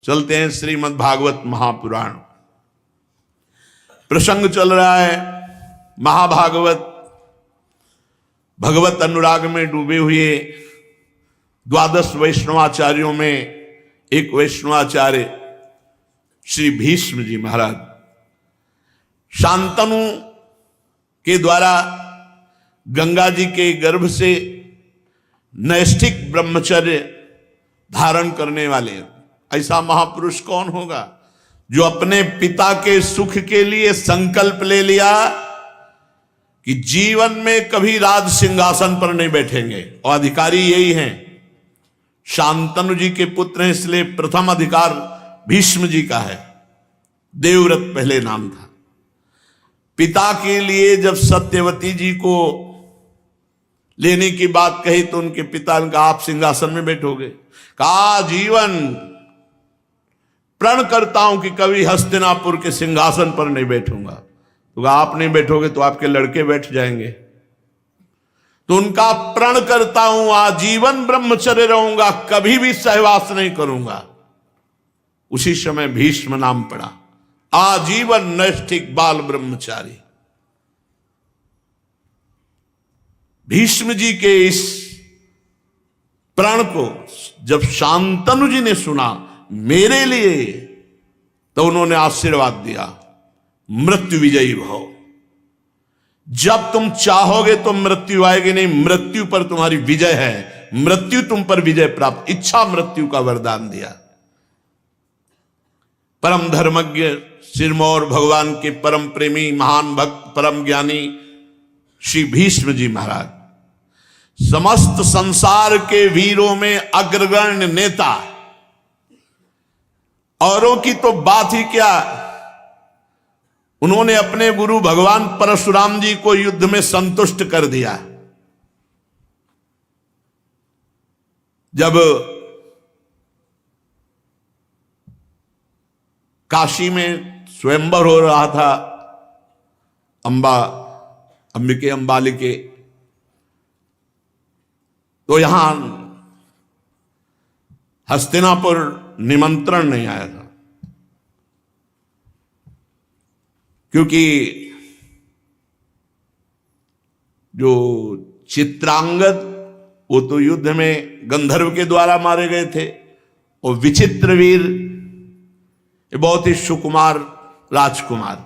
चलते हैं श्रीमद् भागवत महापुराण। प्रसंग चल रहा है महाभागवत भगवत अनुराग में डूबे हुए 12 वैष्णवाचार्यों में एक वैष्णवाचार्य श्री भीष्म जी महाराज शांतनु के द्वारा गंगा जी के गर्भ से नैष्ठिक ब्रह्मचर्य धारण करने वाले ऐसा महापुरुष कौन होगा जो अपने पिता के सुख के लिए संकल्प ले लिया कि जीवन में कभी राज सिंहासन पर नहीं बैठेंगे, और अधिकारी यही हैं। शांतनु जी के पुत्र हैं, इसलिए प्रथम अधिकार भीष्म जी का है। देवव्रत पहले नाम था। पिता के लिए जब सत्यवती जी को लेने की बात कही तो उनके पिता ने कहा आप सिंहासन में बैठोगे। कहा जीवन प्रण करता हूं कि कभी हस्तिनापुर के सिंहासन पर नहीं बैठूंगा। तो आप नहीं बैठोगे तो आपके लड़के बैठ जाएंगे। तो उनका प्रण करता हूं आजीवन ब्रह्मचर्य रहूंगा, कभी भी सहवास नहीं करूंगा। उसी समय भीष्म नाम पड़ा, आजीवन नैष्ठिक बाल ब्रह्मचारी। भीष्म जी के इस प्रण को जब शांतनु जी ने सुना मेरे लिए, तो उन्होंने आशीर्वाद दिया, मृत्यु विजयी भव। जब तुम चाहोगे तो मृत्यु आएगी नहीं, मृत्यु पर तुम्हारी विजय है, मृत्यु तुम पर विजय प्राप्त, इच्छा मृत्यु का वरदान दिया। परम धर्मज्ञ सिरमौर भगवान के परम प्रेमी महान भक्त परम ज्ञानी श्री भीष्म जी महाराज समस्त संसार के वीरों में अग्रगण्य नेता। औरों की तो बात ही क्या, उन्होंने अपने गुरु भगवान परशुराम जी को युद्ध में संतुष्ट कर दिया। जब काशी में स्वयंवर हो रहा था अंबिके अंबालिके, तो यहां हस्तिनापुर निमंत्रण नहीं आया था, क्योंकि जो चित्रांगद वो तो युद्ध में गंधर्व के द्वारा मारे गए थे, और विचित्रवीर ये बहुत ही सुकुमार राजकुमार,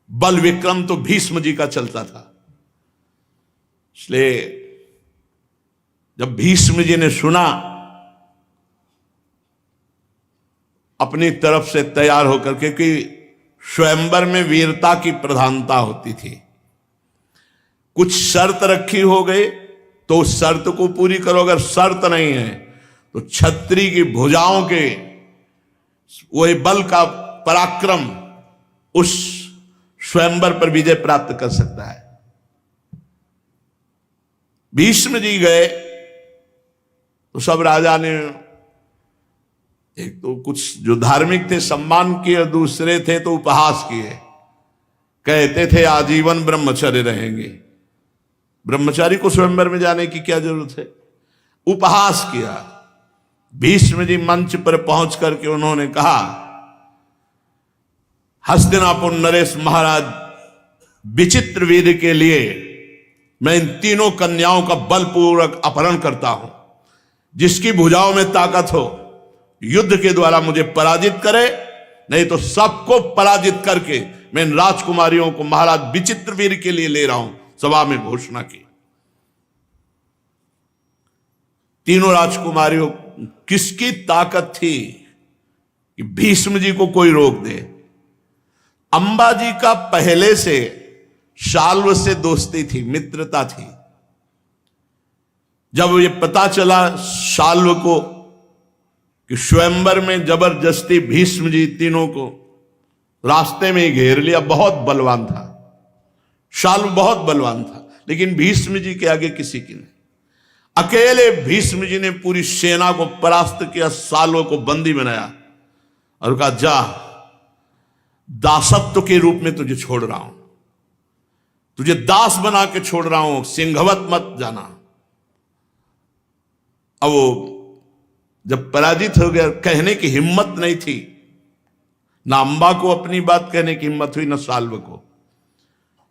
बल विक्रम तो भीष्म जी का चलता था। इसलिए जब भीष्म जी ने सुना, अपनी तरफ से तैयार होकर, क्योंकि स्वयंवर में वीरता की प्रधानता होती थी, कुछ शर्त रखी हो गई तो उस शर्त को पूरी करो, अगर शर्त नहीं है तो छत्री की भुजाओं के वही बल का पराक्रम उस स्वयंवर पर विजय प्राप्त कर सकता है। भीष्म जी गए तो सब राजा ने, एक तो कुछ जो धार्मिक थे सम्मान किए, और दूसरे थे तो उपहास किए। कहते थे आजीवन ब्रह्मचर्य रहेंगे, ब्रह्मचारी को स्वयंवर में जाने की क्या जरूरत है। उपहास किया। भीष्म जी मंच पर पहुंच करके उन्होंने कहा, हस्तिनापुर नरेश महाराज विचित्रवीर के लिए मैं इन तीनों कन्याओं का बलपूर्वक अपहरण करता हूं। जिसकी भुजाओं में ताकत हो युद्ध के द्वारा मुझे पराजित करे, नहीं तो सबको पराजित करके मैं इन राजकुमारियों को महाराज विचित्रवीर के लिए ले रहा हूं। सभा में घोषणा की। तीनों राजकुमारियों किसकी ताकत थी कि भीष्म जी को कोई रोक दे। अंबा जी का पहले से शाल्व से दोस्ती थी, मित्रता थी। जब ये पता चला शाल्व को कि स्वयंवर में जबरदस्ती भीष्म जी तीनों को रास्ते में ही घेर लिया, बहुत बलवान था शाल्व, बहुत बलवान था, लेकिन भीष्म जी के आगे किसी की नहीं। अकेले भीष्म जी ने पूरी सेना को परास्त किया, शाल्व को बंदी बनाया और कहा जा, दासत्व के रूप में तुझे छोड़ रहा हूं, तुझे दास बना के छोड़ रहा हूं, सिंहवत मत जाना। अब वो जब पराजित हो गया, कहने की हिम्मत नहीं थी, ना अंबा को अपनी बात कहने की हिम्मत हुई, ना शाल्व को।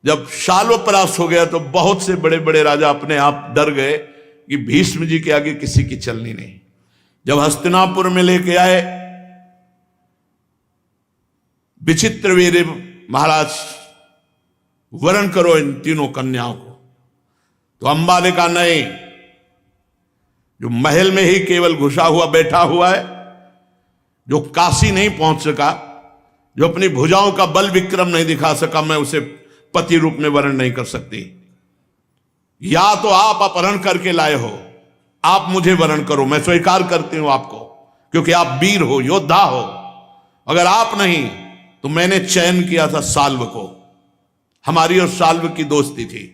जब शाल्व परास्त हो गया तो बहुत से बड़े बड़े राजा अपने आप डर गए कि भीष्म जी के आगे किसी की चलनी नहीं। जब हस्तिनापुर में लेके आए विचित्रवीर्य महाराज, वरण करो इन तीनों कन्याओं को, तो अंबा ने कहा नहीं, जो महल में ही केवल घुसा हुआ बैठा हुआ है, जो काशी नहीं पहुंच सका, जो अपनी भुजाओं का बल विक्रम नहीं दिखा सका, मैं उसे पति रूप में वर्ण नहीं कर सकती। या तो आप अपहरण करके लाए हो, आप मुझे वर्ण करो, मैं स्वीकार करती हूं आपको, क्योंकि आप वीर हो, योद्धा हो। अगर आप नहीं तो मैंने चयन किया था साल्व को, हमारी और साल्व की दोस्ती थी,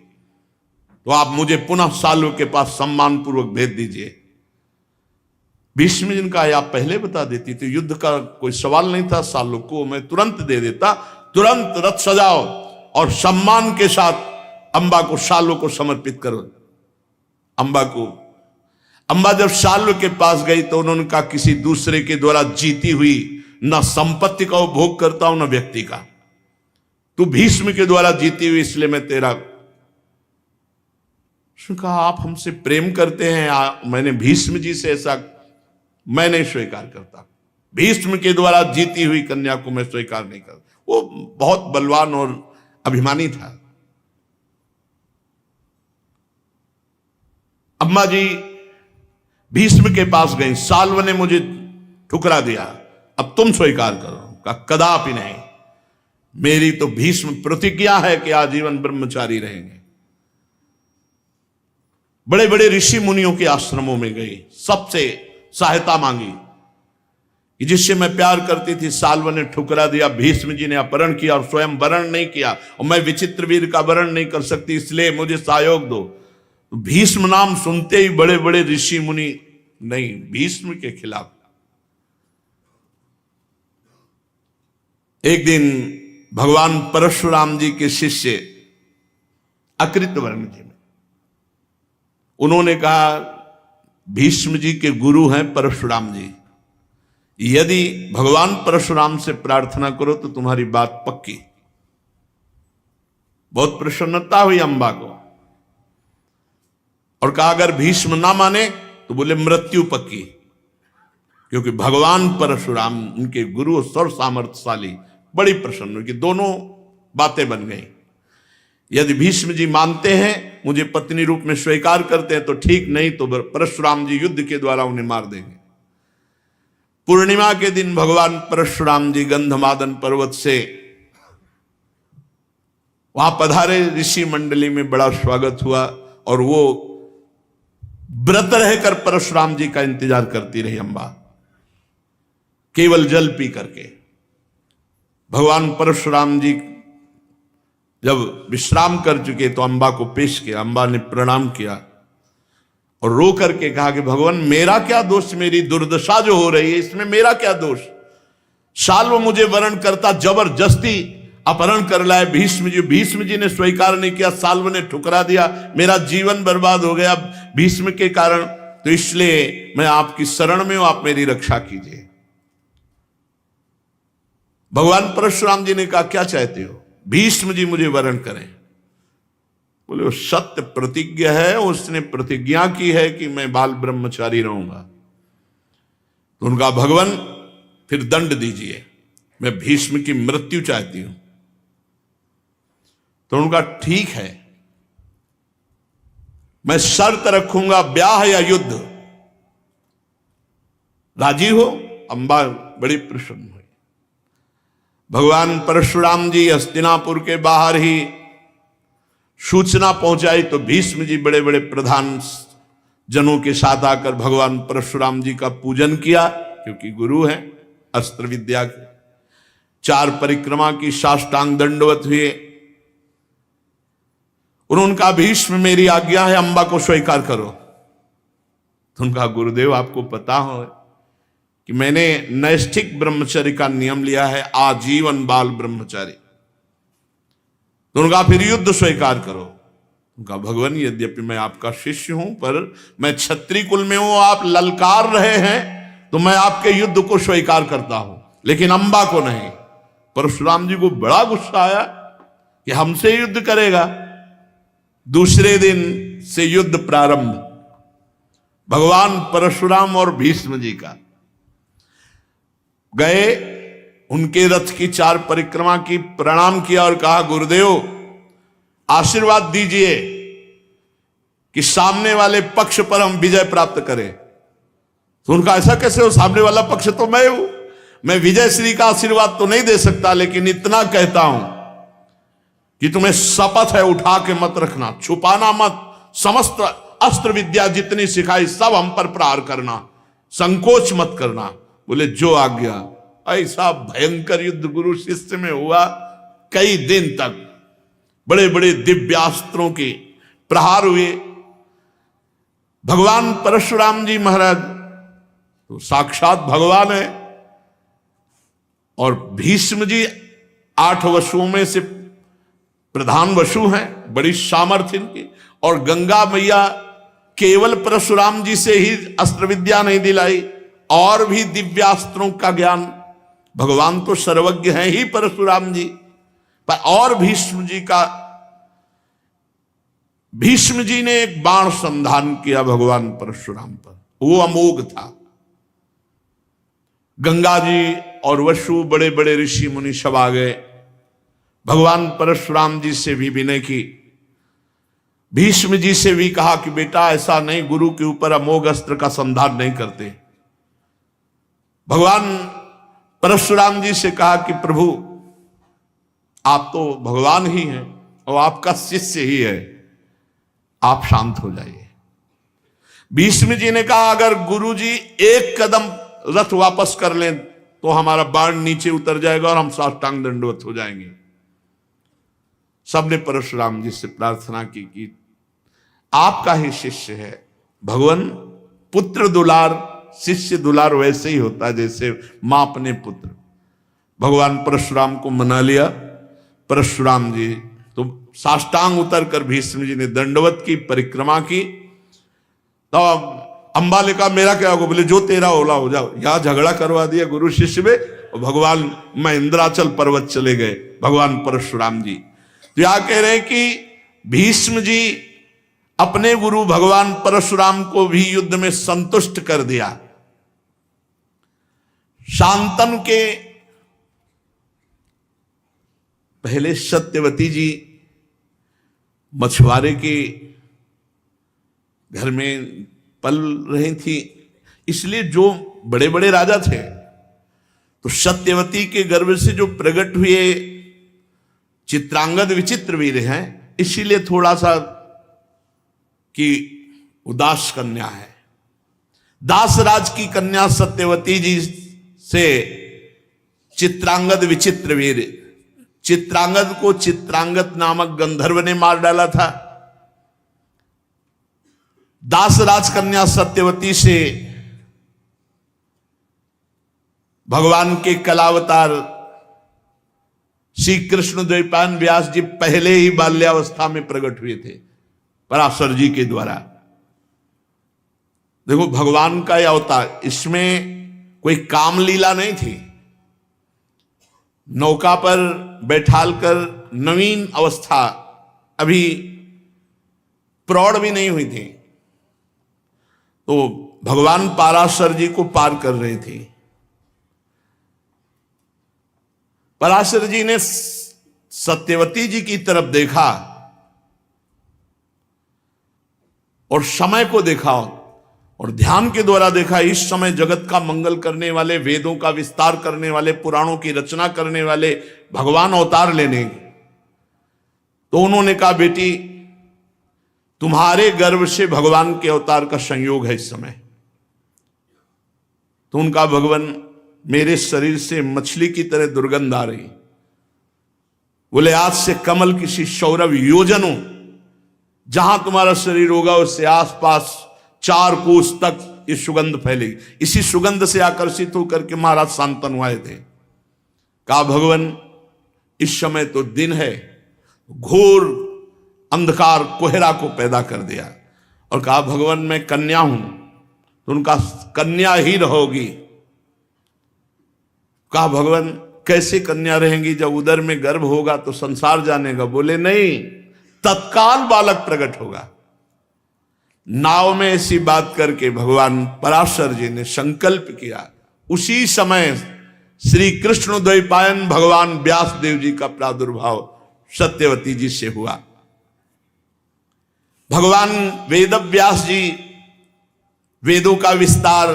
तो आप मुझे पुनः साल्व के पास सम्मान पूर्वक भेज दीजिए। भीष्म जी ने कहा आप पहले बता देती तो युद्ध का कोई सवाल नहीं था, साल्व को मैं तुरंत दे देता। तुरंत रथ सजाओ और सम्मान के साथ अंबा को, साल्व को समर्पित करो। अंबा जब साल्व के पास गई तो उन्होंने कहा किसी दूसरे के द्वारा जीती हुई न संपत्ति का उपभोग करता हूं न व्यक्ति का, तू भीष्म के द्वारा जीती हुई, इसलिए मैं तेरा। उसने कहा आप हमसे प्रेम करते हैं, मैंने भीष्म जी से ऐसा मैं नहीं स्वीकार करता, भीष्म के द्वारा जीती हुई कन्या को मैं स्वीकार नहीं करता। वो बहुत बलवान और अभिमानी था। अम्मा जी भीष्म के पास गई, साल्व ने मुझे ठुकरा दिया, अब तुम स्वीकार करो। का कदापि नहीं, मेरी तो भीष्म प्रतिज्ञा है कि आजीवन ब्रह्मचारी रहेंगे। बड़े बड़े ऋषि मुनियों के आश्रमों में गई, सबसे सहायता मांगी कि जिससे मैं प्यार करती थी, साल्व ने ठुकरा दिया, भीष्म जी ने अपहरण किया और स्वयं वरण नहीं किया, और मैं विचित्रवीर का वरण नहीं कर सकती, इसलिए मुझे सहयोग दो। तो भीष्म नाम सुनते ही बड़े बड़े ऋषि मुनि नहीं, भीष्म के खिलाफ। एक दिन भगवान परशुराम जी के शिष्य अकृतवर्ण जी, उन्होंने कहा भीष्म जी के गुरु हैं परशुराम जी, यदि भगवान परशुराम से प्रार्थना करो तो तुम्हारी बात पक्की। बहुत प्रसन्नता हुई अंबा को, और कहा अगर भीष्म ना माने तो बोले मृत्यु पक्की, क्योंकि भगवान परशुराम उनके गुरु सर्व सामर्थ्यशाली। बड़ी प्रसन्न हुई कि दोनों बातें बन गई। यदि भीष्म जी मानते हैं, मुझे पत्नी रूप में स्वीकार करते हैं तो ठीक, नहीं तो परशुराम जी युद्ध के द्वारा उन्हें मार देंगे। पूर्णिमा के दिन भगवान परशुराम जी गंधमादन पर्वत से वहां पधारे, ऋषि मंडली में बड़ा स्वागत हुआ, और वो व्रत रहकर परशुराम जी का इंतजार करती रही अंबा, केवल जल पी करके। भगवान परशुराम जी जब विश्राम कर चुके तो अंबा को पेश किया। अंबा ने प्रणाम किया और रो करके कहा कि भगवान मेरा क्या दोष, मेरी दुर्दशा जो हो रही है इसमें मेरा क्या दोष। शाल्व मुझे वरण करता, जबरदस्ती अपहरण कर लाए भीष्म जी ने स्वीकार नहीं किया, शाल्व ने ठुकरा दिया, मेरा जीवन बर्बाद हो गया भीष्म के कारण, तो इसलिए मैं आपकी शरण में हूं, आप मेरी रक्षा कीजिए। भगवान परशुराम जी ने कहा क्या चाहते हो? भीष्म जी मुझे वरण करें। बोले वो सत्य प्रतिज्ञा है, उसने प्रतिज्ञा की है कि मैं बाल ब्रह्मचारी रहूंगा। तो उनका भगवान फिर दंड दीजिए, मैं भीष्म की मृत्यु चाहती हूं। तो उनका ठीक है, मैं शर्त रखूंगा ब्याह या युद्ध, राजी हो? अंबा बड़ी प्रसन्न हुई। भगवान परशुराम जी हस्तिनापुर के बाहर ही सूचना पहुंचाई तो भीष्म जी बड़े बड़े प्रधान जनों के साथ आकर भगवान परशुराम जी का पूजन किया, क्योंकि गुरु हैं अस्त्र विद्या के। 4 परिक्रमा की, साष्टांग दंडवत हुए। उन्होंने कहा भीष्म मेरी आज्ञा है, अंबा को स्वीकार करो। तो उनका गुरुदेव आपको पता हो कि मैंने नैष्ठिक ब्रह्मचर्य का नियम लिया है, आजीवन बाल ब्रह्मचारी। तो उनका फिर युद्ध स्वीकार करो। उनका भगवान यद्यपि मैं आपका शिष्य हूं, पर मैं क्षत्रिय कुल में हूं, आप ललकार रहे हैं तो मैं आपके युद्ध को स्वीकार करता हूं, लेकिन अंबा को नहीं। परशुराम जी को बड़ा गुस्सा आया कि हमसे युद्ध करेगा। दूसरे दिन से युद्ध प्रारंभ भगवान परशुराम और भीष्म जी का। गए, उनके रथ की 4 परिक्रमा की, प्रणाम किया और कहा गुरुदेव आशीर्वाद दीजिए कि सामने वाले पक्ष पर हम विजय प्राप्त करें। तो उनका ऐसा कैसे हो, सामने वाला पक्ष तो मैं हूं, मैं विजय श्री का आशीर्वाद तो नहीं दे सकता, लेकिन इतना कहता हूं कि तुम्हें शपथ है उठा के मत रखना, छुपाना मत, समस्त अस्त्र विद्या जितनी सिखाई सब हम पर प्रहार करना, संकोच मत करना। बोले जो आज्ञा। ऐसा भयंकर युद्ध गुरु शिष्य में हुआ। कई दिन तक बड़े बड़े दिव्यास्त्रों के प्रहार हुए। भगवान परशुराम जी महाराज तो साक्षात भगवान है, और भीष्म जी 8 वसुओं में से प्रधान वसु हैं, बड़ी सामर्थ्य इनकी। और गंगा मैया केवल परशुराम जी से ही अस्त्र विद्या नहीं दिलाई, और भी दिव्यास्त्रों का ज्ञान। भगवान तो सर्वज्ञ हैं ही परशुराम जी, पर और भीष्म जी ने एक बाण संधान किया भगवान परशुराम पर, वो अमोघ था। गंगा जी और वसु बड़े बड़े ऋषि मुनि सब आ गए। भगवान परशुराम जी से भी विनय की, भीष्म जी से भी कहा कि बेटा ऐसा नहीं, गुरु के ऊपर अमोघ अस्त्र का संधान नहीं करते। भगवान परशुराम जी से कहा कि प्रभु आप तो भगवान ही हैं और आपका शिष्य ही है, आप शांत हो जाइए। भीष्म जी ने कहा अगर गुरु जी एक कदम रथ वापस कर लें तो हमारा बाण नीचे उतर जाएगा और हम साष्टांग दंडवत हो जाएंगे। सबने परशुराम जी से प्रार्थना की कि आपका ही शिष्य है। भगवान पुत्र दुलार, शिष्य दुलार वैसे ही होता है जैसे मां अपने पुत्र। भगवान परशुराम को मना लिया। परशुराम जी तो साष्टांग उतर कर भीष्म जी ने दंडवत की, परिक्रमा की। तो अंबा ने कहा मेरा क्या होगा? बोले जो तेरा होला हो जाओ। यहां झगड़ा करवा दिया गुरु शिष्य में, और भगवान महेंद्राचल पर्वत चले गए भगवान परशुराम जी। तो यहां कह रहे हैं कि भीष्म जी अपने गुरु भगवान परशुराम को भी युद्ध में संतुष्ट कर दिया। शांतनु के पहले सत्यवती जी मछुआरे के घर में पल रही थी, इसलिए जो बड़े बड़े राजा थे तो सत्यवती के गर्भ से जो प्रकट हुए चित्रांगद विचित्र वीर हैं, इसीलिए थोड़ा सा कि उदास कन्या है। दासराज की कन्या सत्यवती जी से चित्रांगद विचित्र वीर, चित्रांगद को चित्रांगद नामक गंधर्व ने मार डाला था। दासराज कन्या सत्यवती से भगवान के कलावतार श्री कृष्ण द्वैपायन व्यास जी पहले ही बाल्यावस्था में प्रकट हुए थे पराशर जी के द्वारा। देखो भगवान का यह अवतार, इसमें कोई काम लीला नहीं थी। नौका पर बैठालकर नवीन अवस्था, अभी प्रौढ़ भी नहीं हुई थी, तो भगवान पराशर जी को पार कर रहे थे। पराशर जी ने सत्यवती जी की तरफ देखा और समय को देखा और ध्यान के द्वारा देखा, इस समय जगत का मंगल करने वाले, वेदों का विस्तार करने वाले, पुराणों की रचना करने वाले भगवान अवतार लेने। तो उन्होंने कहा बेटी तुम्हारे गर्भ से भगवान के अवतार का संयोग है इस समय। तो उनका भगवान मेरे शरीर से मछली की तरह दुर्गंध आ रही। बोले आज से कमल किसी सौरभ योजनों जहां तुम्हारा शरीर होगा उससे आसपास 4 कोस तक ये सुगंध फैलेगी। इसी सुगंध से आकर्षित होकर के महाराज शांतनु आए थे। कहा भगवान इस समय तो दिन है, घोर अंधकार कोहरा को पैदा कर दिया। और कहा भगवान मैं कन्या हूं, तो उनका कन्या ही रहोगी। कहा भगवान कैसे कन्या रहेंगी, जब उदर में गर्भ होगा तो संसार जानेगा। बोले नहीं, तत्काल बालक प्रकट होगा। नाव में ऐसी बात करके भगवान पराशर जी ने संकल्प किया। उसी समय श्री कृष्ण द्वैपायन भगवान व्यास देव जी का प्रादुर्भाव सत्यवती जी से हुआ। भगवान वेद व्यास जी वेदों का विस्तार,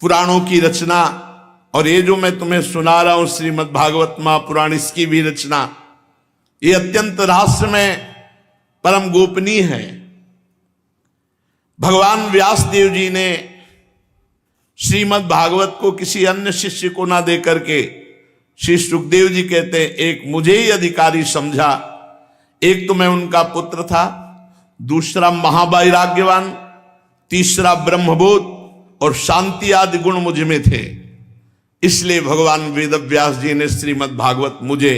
पुराणों की रचना, और ये जो मैं तुम्हें सुना रहा हूं श्रीमद् भागवत महापुराण, इसकी भी रचना, ये अत्यंत रहस्यमय परम गोपनीय है। भगवान व्यास देव जी ने श्रीमद् भागवत को किसी अन्य शिष्य को ना दे करके, श्री सुखदेव जी कहते हैं, एक मुझे ही अधिकारी समझा। एक तो मैं उनका पुत्र था, दूसरा महावैराग्यवान, तीसरा ब्रह्मबोध और शांति आदि गुण मुझ में थे। इसलिए भगवान वेद व्यास जी ने श्रीमद् भागवत मुझे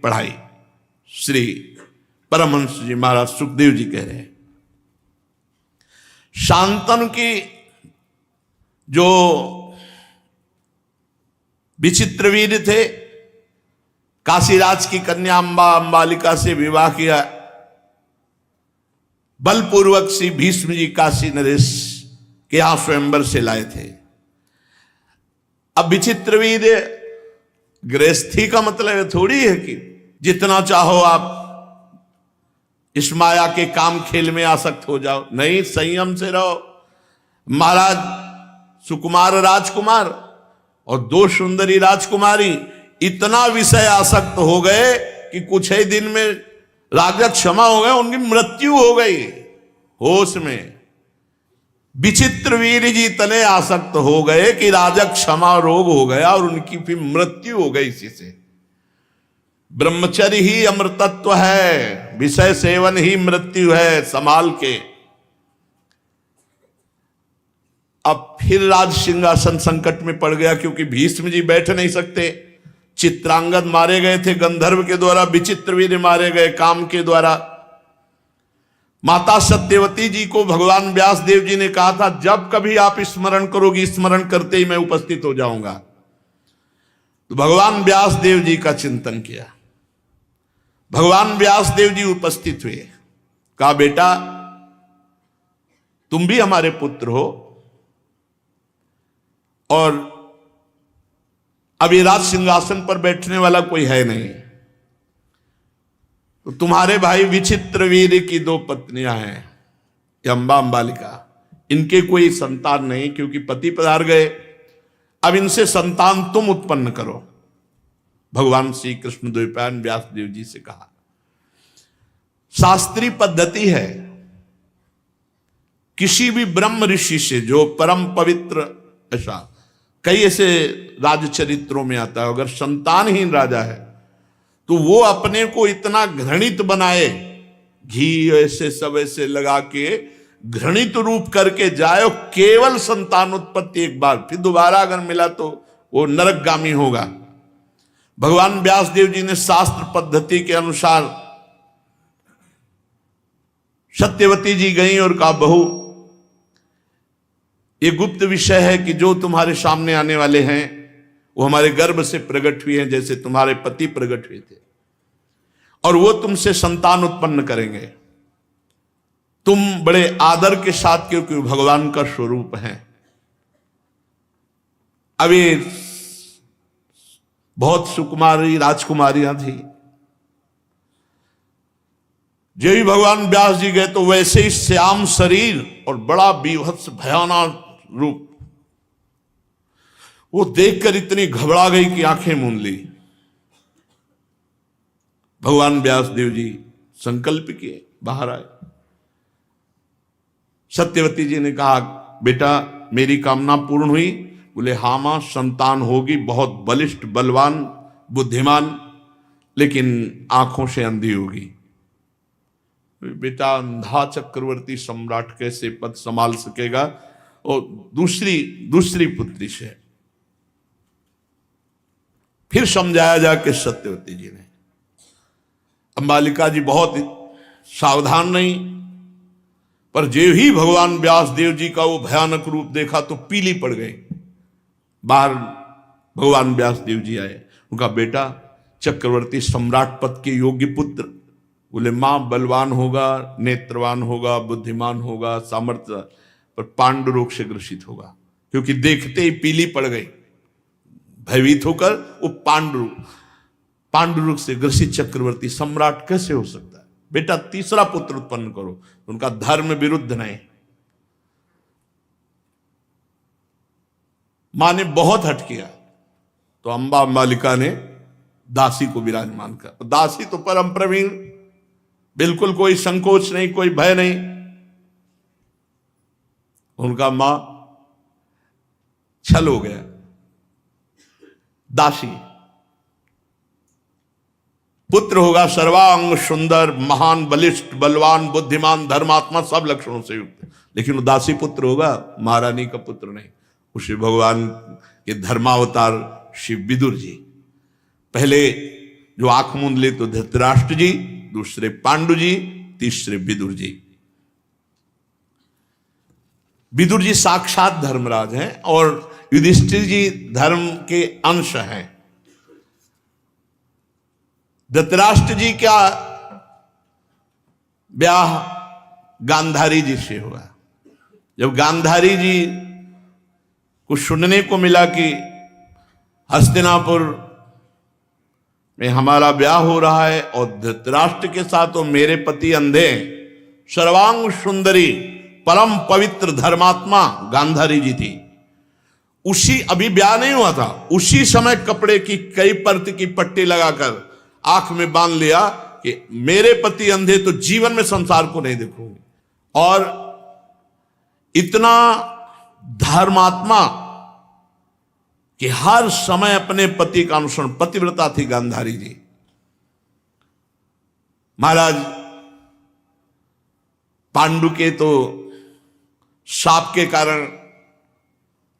पढ़ाई। श्री परमहंस जी महाराज सुखदेव जी कह रहे हैं, शांतनु की जो विचित्रवीर थे, काशीराज की कन्या अंबालिका से विवाह किया। बलपूर्वक श्री भीष्म जी काशी नरेश के यहां स्वयंवर से लाए थे। अब विचित्रवीर गृहस्थी का मतलब थोड़ी है कि जितना चाहो आप इस माया के काम खेल में आसक्त हो जाओ। नहीं, संयम से रहो। महाराज सुकुमार राजकुमार और दो सुंदरी राजकुमारी इतना विषय आसक्त हो गए कि कुछ ही दिन में राजा क्षमा हो गए, उनकी मृत्यु हो गई होश में। विचित्रवीर जी इतने आसक्त हो गए कि राजा क्षमा रोग हो गया और उनकी फिर मृत्यु हो गई इसी से। ब्रह्मचर्य ही अमृतत्व है, विषय सेवन ही मृत्यु है, संभाल के। अब फिर राज सिंहासन संकट में पड़ गया, क्योंकि भीष्म जी बैठ नहीं सकते। चित्रांगद मारे गए थे गंधर्व के द्वारा, विचित्रवीर मारे गए काम के द्वारा। माता सत्यवती जी को भगवान व्यास देव जी ने कहा था, जब कभी आप स्मरण करोगी, स्मरण करते ही मैं उपस्थित हो जाऊंगा। तो भगवान व्यास देव जी का चिंतन किया। भगवान व्यास देव जी उपस्थित हुए। कहा बेटा तुम भी हमारे पुत्र हो, और अभी राज सिंहासन पर बैठने वाला कोई है नहीं। तो तुम्हारे भाई विचित्रवीर की दो पत्नियां हैं, अंबा अंबालिका, इनके कोई संतान नहीं, क्योंकि पति पधार गए। अब इनसे संतान तुम उत्पन्न करो। भगवान श्री कृष्ण द्वैपायन व्यास देव जी से कहा। शास्त्रीय पद्धति है, किसी भी ब्रह्म ऋषि से जो परम पवित्र, ऐसा कई ऐसे राज चरित्रों में आता है, अगर संतानहीन राजा है तो वो अपने को इतना घृणित बनाए, घी ऐसे सब ऐसे लगा के घृणित रूप करके जाए, केवल संतान उत्पत्ति एक बार, फिर दोबारा अगर मिला तो वो नरकगामी होगा। भगवान व्यास देव जी ने शास्त्र पद्धति के अनुसार सत्यवती जी गई और कहा, बहू ये गुप्त विषय है कि जो तुम्हारे सामने आने वाले हैं वो हमारे गर्भ से प्रकट हुए हैं, जैसे तुम्हारे पति प्रकट हुए थे, और वो तुमसे संतान उत्पन्न करेंगे। तुम बड़े आदर के साथ, क्योंकि भगवान का स्वरूप है। अभी बहुत सुकुमारी राजकुमारियां थी। जो ही भगवान व्यास जी गए तो वैसे ही श्याम शरीर और बड़ा बीभत्स भयानक रूप, वो देखकर इतनी घबरा गई कि आंखें मूंद ली। भगवान व्यास देव जी संकल्प किए, बाहर आए। सत्यवती जी ने कहा, बेटा मेरी कामना पूर्ण हुई? बोले हाँ मां, संतान होगी, बहुत बलिष्ठ, बलवान, बुद्धिमान, लेकिन आंखों से अंधी होगी। बेटा अंधा चक्रवर्ती सम्राट कैसे पद संभाल सकेगा, और दूसरी पुत्री से। फिर समझाया जाके सत्यवती जी ने। अंबालिका जी बहुत सावधान नहीं, पर जो ही भगवान व्यास देव जी का वो भयानक रूप देखा तो पीली पड़ गए। बाहर भगवान व्यास देव जी आए, उनका बेटा चक्रवर्ती सम्राट पद के योग्य पुत्र। बोले मां बलवान होगा, नेत्रवान होगा, बुद्धिमान होगा, सामर्थ्य, पर पांडु रोग से ग्रसित होगा, क्योंकि देखते ही पीली पड़ गई। भयभीत होकर वो पांडु रोग से ग्रसित चक्रवर्ती सम्राट कैसे हो सकता है? बेटा तीसरा पुत्र उत्पन्न करो। उनका धर्म विरुद्ध नहीं। मां ने बहुत हट किया तो अंबा मालिका ने दासी को विराजमान कर। दासी तो परम प्रवीण, बिल्कुल कोई संकोच नहीं, कोई भय नहीं। उनका मां छल हो गया। दासी पुत्र होगा सर्वांग सुंदर, महान, बलिष्ठ, बलवान, बुद्धिमान, धर्मात्मा, सब लक्षणों से युक्त, लेकिन वो दासी पुत्र होगा, महारानी का पुत्र नहीं। उसे भगवान के धर्मावतार श्री विदुर जी, पहले जो आंख मूंद ले तो धृतराष्ट्र जी, दूसरे पांडु जी, तीसरे विदुर जी। विदुर जी साक्षात धर्मराज हैं और युधिष्ठिर जी धर्म के अंश हैं। धृतराष्ट्र जी का ब्याह गांधारी जी से हुआ। जब गांधारी जी को सुनने को मिला कि हस्तिनापुर में हमारा ब्याह हो रहा है और धृतराष्ट्र के साथ तो मेरे पति अंधे, सर्वांग सुंदरी, परम पवित्र धर्मात्मा गांधारी जी थी। उसी अभी ब्याह नहीं हुआ था, उसी समय कपड़े की कई परत की पट्टी लगाकर आंख में बांध लिया कि मेरे पति अंधे तो जीवन में संसार को नहीं देखूंगी। और इतना धर्मात्मा कि हर समय अपने पति का अनुसरण, पतिव्रता थी गांधारी जी। महाराज पांडु के तो शाप के कारण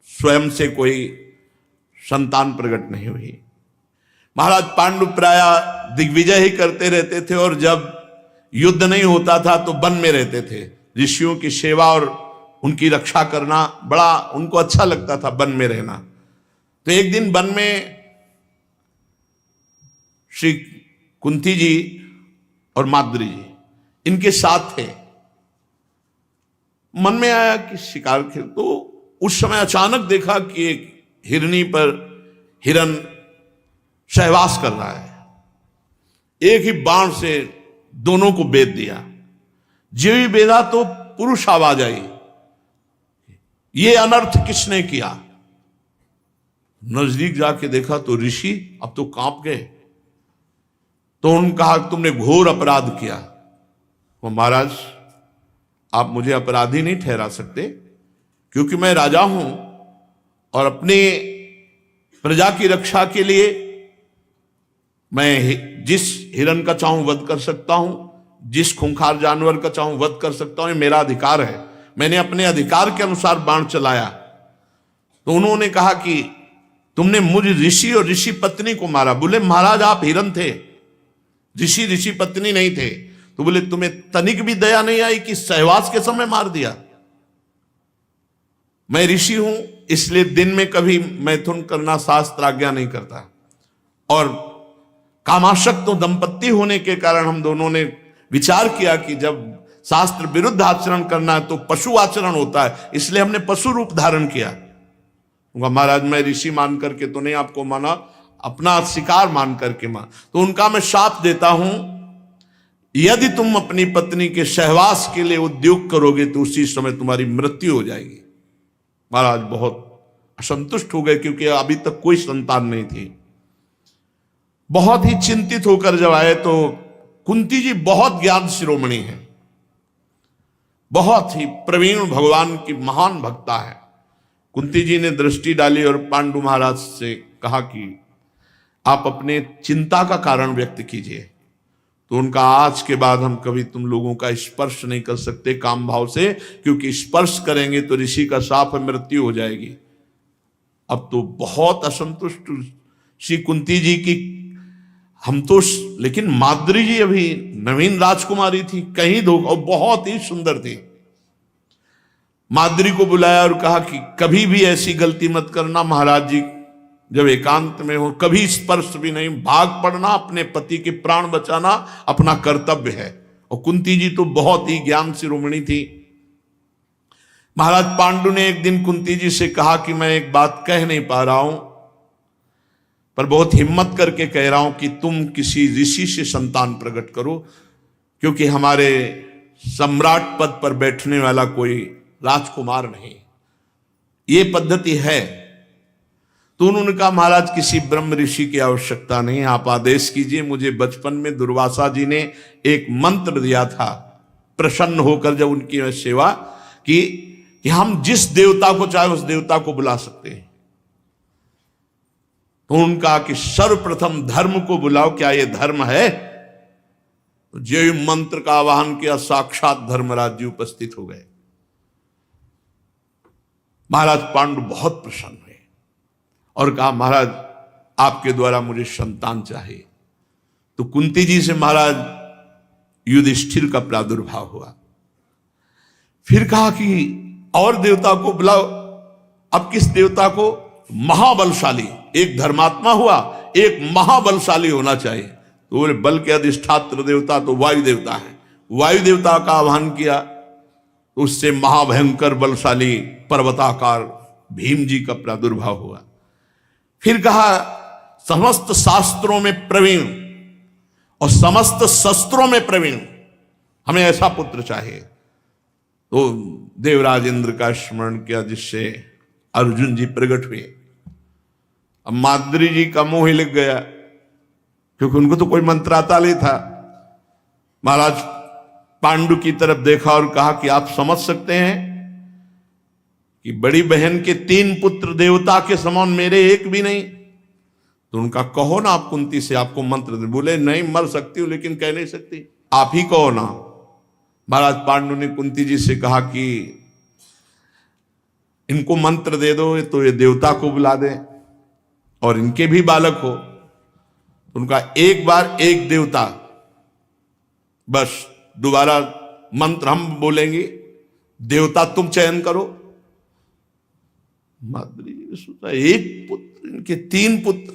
स्वयं से कोई संतान प्रकट नहीं हुई। महाराज पांडु प्राय दिग्विजय ही करते रहते थे और जब युद्ध नहीं होता था तो वन में रहते थे। ऋषियों की सेवा और उनकी रक्षा करना बड़ा उनको अच्छा लगता था, वन में रहना। तो एक दिन वन में श्री कुंती जी और माद्री जी इनके साथ थे। मन में आया कि शिकार खेल, तो उस समय अचानक देखा कि एक हिरनी पर हिरन सहवास कर रहा है। एक ही बाण से दोनों को बेध दिया। जो ही बेधा तो पुरुष आवाज आई, ये अनर्थ किसने किया? नजदीक जाके देखा तो ऋषि अब तो कांप गए। तो उन्होंने कहा तुमने घोर अपराध किया। वो महाराज आप मुझे अपराधी नहीं ठहरा सकते, क्योंकि मैं राजा हूं और अपने प्रजा की रक्षा के लिए मैं जिस हिरन का चाहूं वध कर सकता हूं, जिस खूंखार जानवर का चाहूं वध कर सकता हूं, ये मेरा अधिकार है। मैंने अपने अधिकार के अनुसार बाण चलाया। तो उन्होंने कहा कि तुमने मुझ ऋषि और ऋषि पत्नी को मारा। बोले महाराज आप हिरन थे, ऋषि पत्नी नहीं थे। तो बोले तुम्हें तनिक भी दया नहीं आई कि सहवास के समय मार दिया? मैं ऋषि हूं, इसलिए दिन में कभी मैथुन करना शास्त्र आज्ञा नहीं करता। और कामाशक्त दंपत्ति होने के कारण हम दोनों ने विचार किया कि जब शास्त्र विरुद्ध आचरण करना है तो पशु आचरण होता है, इसलिए हमने पशु रूप धारण किया। महाराज मैं ऋषि मान करके तो नहीं आपको माना, अपना शिकार मान करके मान। तो उनका मैं शाप देता हूं, यदि तुम अपनी पत्नी के सहवास के लिए उद्योग करोगे तो उसी समय तुम्हारी मृत्यु हो जाएगी। महाराज बहुत असंतुष्ट हो गए, क्योंकि अभी तक कोई संतान नहीं थी। बहुत ही चिंतित होकर जब आए तो कुंती जी बहुत ज्ञान शिरोमणि है, बहुत ही प्रवीण, भगवान की महान भक्ता है। कुंती जी ने दृष्टि डाली और पांडु महाराज से कहा कि आप अपने चिंता का कारण व्यक्त कीजिए। तो उनका आज के बाद हम कभी तुम लोगों का स्पर्श नहीं कर सकते काम भाव से, क्योंकि स्पर्श करेंगे तो ऋषि का शाप है, मृत्यु हो जाएगी। अब तो बहुत असंतुष्ट श्री कुंती जी की हम तो, लेकिन माद्री जी अभी नवीन राजकुमारी थी, कहीं धोखा, बहुत ही सुंदर थी। माद्री को बुलाया और कहा कि कभी भी ऐसी गलती मत करना महाराज जी, जब एकांत में हो कभी स्पर्श भी नहीं, भाग पड़ना, अपने पति के प्राण बचाना अपना कर्तव्य है। और कुंती जी तो बहुत ही ज्ञान शिरोमणि थी। महाराज पांडु ने एक दिन कुंती जी से कहा कि मैं एक बात कह नहीं पा रहा हूं, पर बहुत हिम्मत करके कह रहा हूं कि तुम किसी ऋषि से संतान प्रकट करो, क्योंकि हमारे सम्राट पद पर बैठने वाला कोई राजकुमार नहीं, ये पद्धति है। तो उन्होंने कहा महाराज किसी ब्रह्म ऋषि की आवश्यकता नहीं, आप आदेश कीजिए। मुझे बचपन में दुर्वासा जी ने एक मंत्र दिया था, प्रसन्न होकर जब उनकी मैं सेवा की, कि हम जिस देवता को चाहे उस देवता को बुला सकते हैं। तो उन्होंने कहा कि सर्वप्रथम धर्म को बुलाओ, क्या यह धर्म है? तो जो मंत्र का आवाहन किया, साक्षात धर्मराज जी उपस्थित हो गए। महाराज पांडु बहुत प्रसन्न हुए और कहा महाराज आपके द्वारा मुझे संतान चाहिए। तो कुंती जी से महाराज युधिष्ठिर का प्रादुर्भाव हुआ। फिर कहा कि और देवता को बुलाओ। अब किस देवता को? महाबलशाली, एक धर्मात्मा हुआ, एक महाबलशाली होना चाहिए। तो बोले बल के अधिष्ठात्र देवता तो वायु देवता है। वायु देवता का आह्वान किया, तो उससे महाभयंकर बलशाली पर्वताकार भीम जी का प्रादुर्भाव हुआ। फिर कहा समस्त शास्त्रों में प्रवीण और समस्त शस्त्रों में प्रवीण, हमें ऐसा पुत्र चाहिए। तो देवराज इंद्र का स्मरण किया, जिससे अर्जुन जी प्रकट हुए। अब माद्री जी का मुंह ही लग गया, क्योंकि उनको तो कोई मंत्र आता नहीं था। महाराज पांडु की तरफ देखा और कहा कि आप समझ सकते हैं कि बड़ी बहन के 3 पुत्र देवता के समान, मेरे एक भी नहीं। तो उनका कहो ना आप कुंती से, आपको मंत्र दे। बोले नहीं, मर सकती हूं लेकिन कह नहीं सकती, आप ही कहो ना। महाराज पांडु ने कुंती जी से कहा कि इनको मंत्र दे दो, तो ये देवता को बुला दें और इनके भी बालक हो। उनका एक बार एक देवता, बस दोबारा मंत्र हम बोलेंगे, देवता तुम चयन करो। माद्री जी ने सोचा एक पुत्र, इनके 3 पुत्र,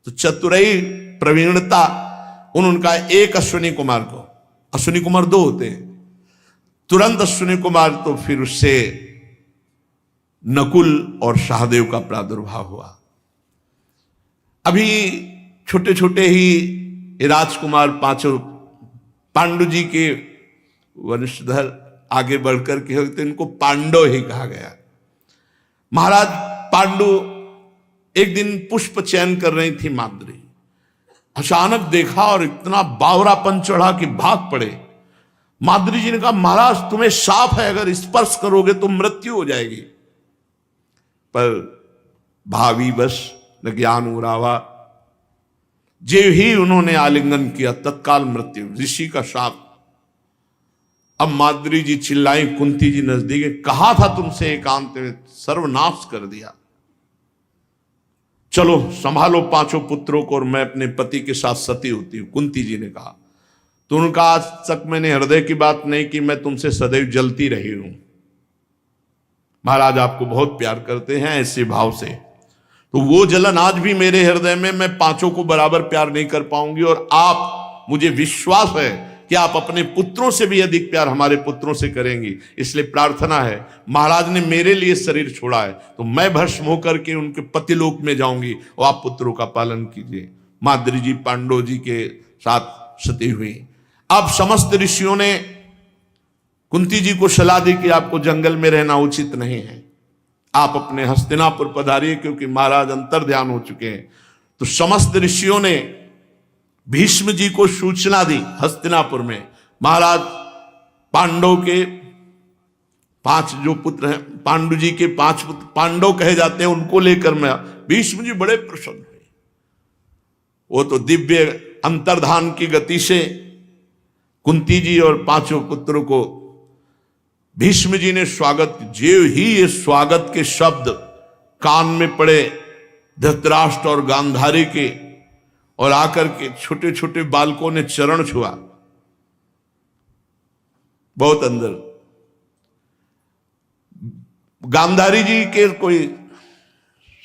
तो चतुराई प्रवीणता उन्होंने कहा एक अश्विनी कुमार को। अश्विनी कुमार 2 होते हैं। तुरंत अश्विनी कुमार, तो फिर उससे नकुल और सहदेव का प्रादुर्भाव हुआ। अभी छोटे छोटे ही राजकुमार 5 पांडु जी के वंशधर आगे बढ़कर के होते, इनको पांडव ही कहा गया। महाराज पांडु एक दिन पुष्प चयन कर रही थी माद्री, अचानक देखा और इतना बावरापन चढ़ा कि भाग पड़े। माद्री जी ने कहा महाराज तुम्हें शाप है, अगर स्पर्श करोगे तो मृत्यु हो जाएगी। पर भावी बस न ज्ञान उरावा, जे ही उन्होंने आलिंगन किया तत्काल मृत्यु, ऋषि का शाप। अब माद्री जी चिल्लाई, कुंती जी नजदीक, कहा था तुमसे एकांत में, सर्वनाश कर दिया। चलो संभालो 5 पुत्रों को और मैं अपने पति के साथ सती होती हूं, कुंती जी ने कहा। तो उनका आज तक मैंने हृदय की बात नहीं की, मैं तुमसे सदैव जलती रही हूं। महाराज आपको बहुत प्यार करते हैं ऐसे भाव से, तो वो जलन आज भी मेरे हृदय में, मैं 5 को बराबर प्यार नहीं कर पाऊंगी। और आप, मुझे विश्वास है कि आप अपने पुत्रों से भी अधिक प्यार हमारे पुत्रों से करेंगी। इसलिए प्रार्थना है, महाराज ने मेरे लिए शरीर छोड़ा है, तो मैं भस्म होकर के उनके पतिलोक में जाऊंगी और आप पुत्रों का पालन कीजिए। माद्री जी पांडव जी के साथ सती हुई। अब समस्त ऋषियों ने कुंती जी को सलाह दी कि आपको जंगल में रहना उचित नहीं है, आप अपने हस्तिनापुर पधारिए, क्योंकि महाराज अंतर ध्यान हो चुके हैं। तो समस्त ऋषियों ने भीष्म जी को सूचना दी हस्तिनापुर में, महाराज पांडव के 5 जो पुत्र हैं, पांडु जी के 5 पुत्र पांडव कहे जाते हैं, उनको लेकर मैं। भीष्म जी बड़े प्रसन्न हुए। वो तो दिव्य अंतर्धान की गति से कुंती जी और 5 पुत्रों को भीष्म जी ने स्वागत। जो ही ये स्वागत के शब्द कान में पड़े धृतराष्ट्र और गांधारी के, और आकर के छोटे छोटे बालकों ने चरण छुआ, बहुत अंदर। गांधारी जी के कोई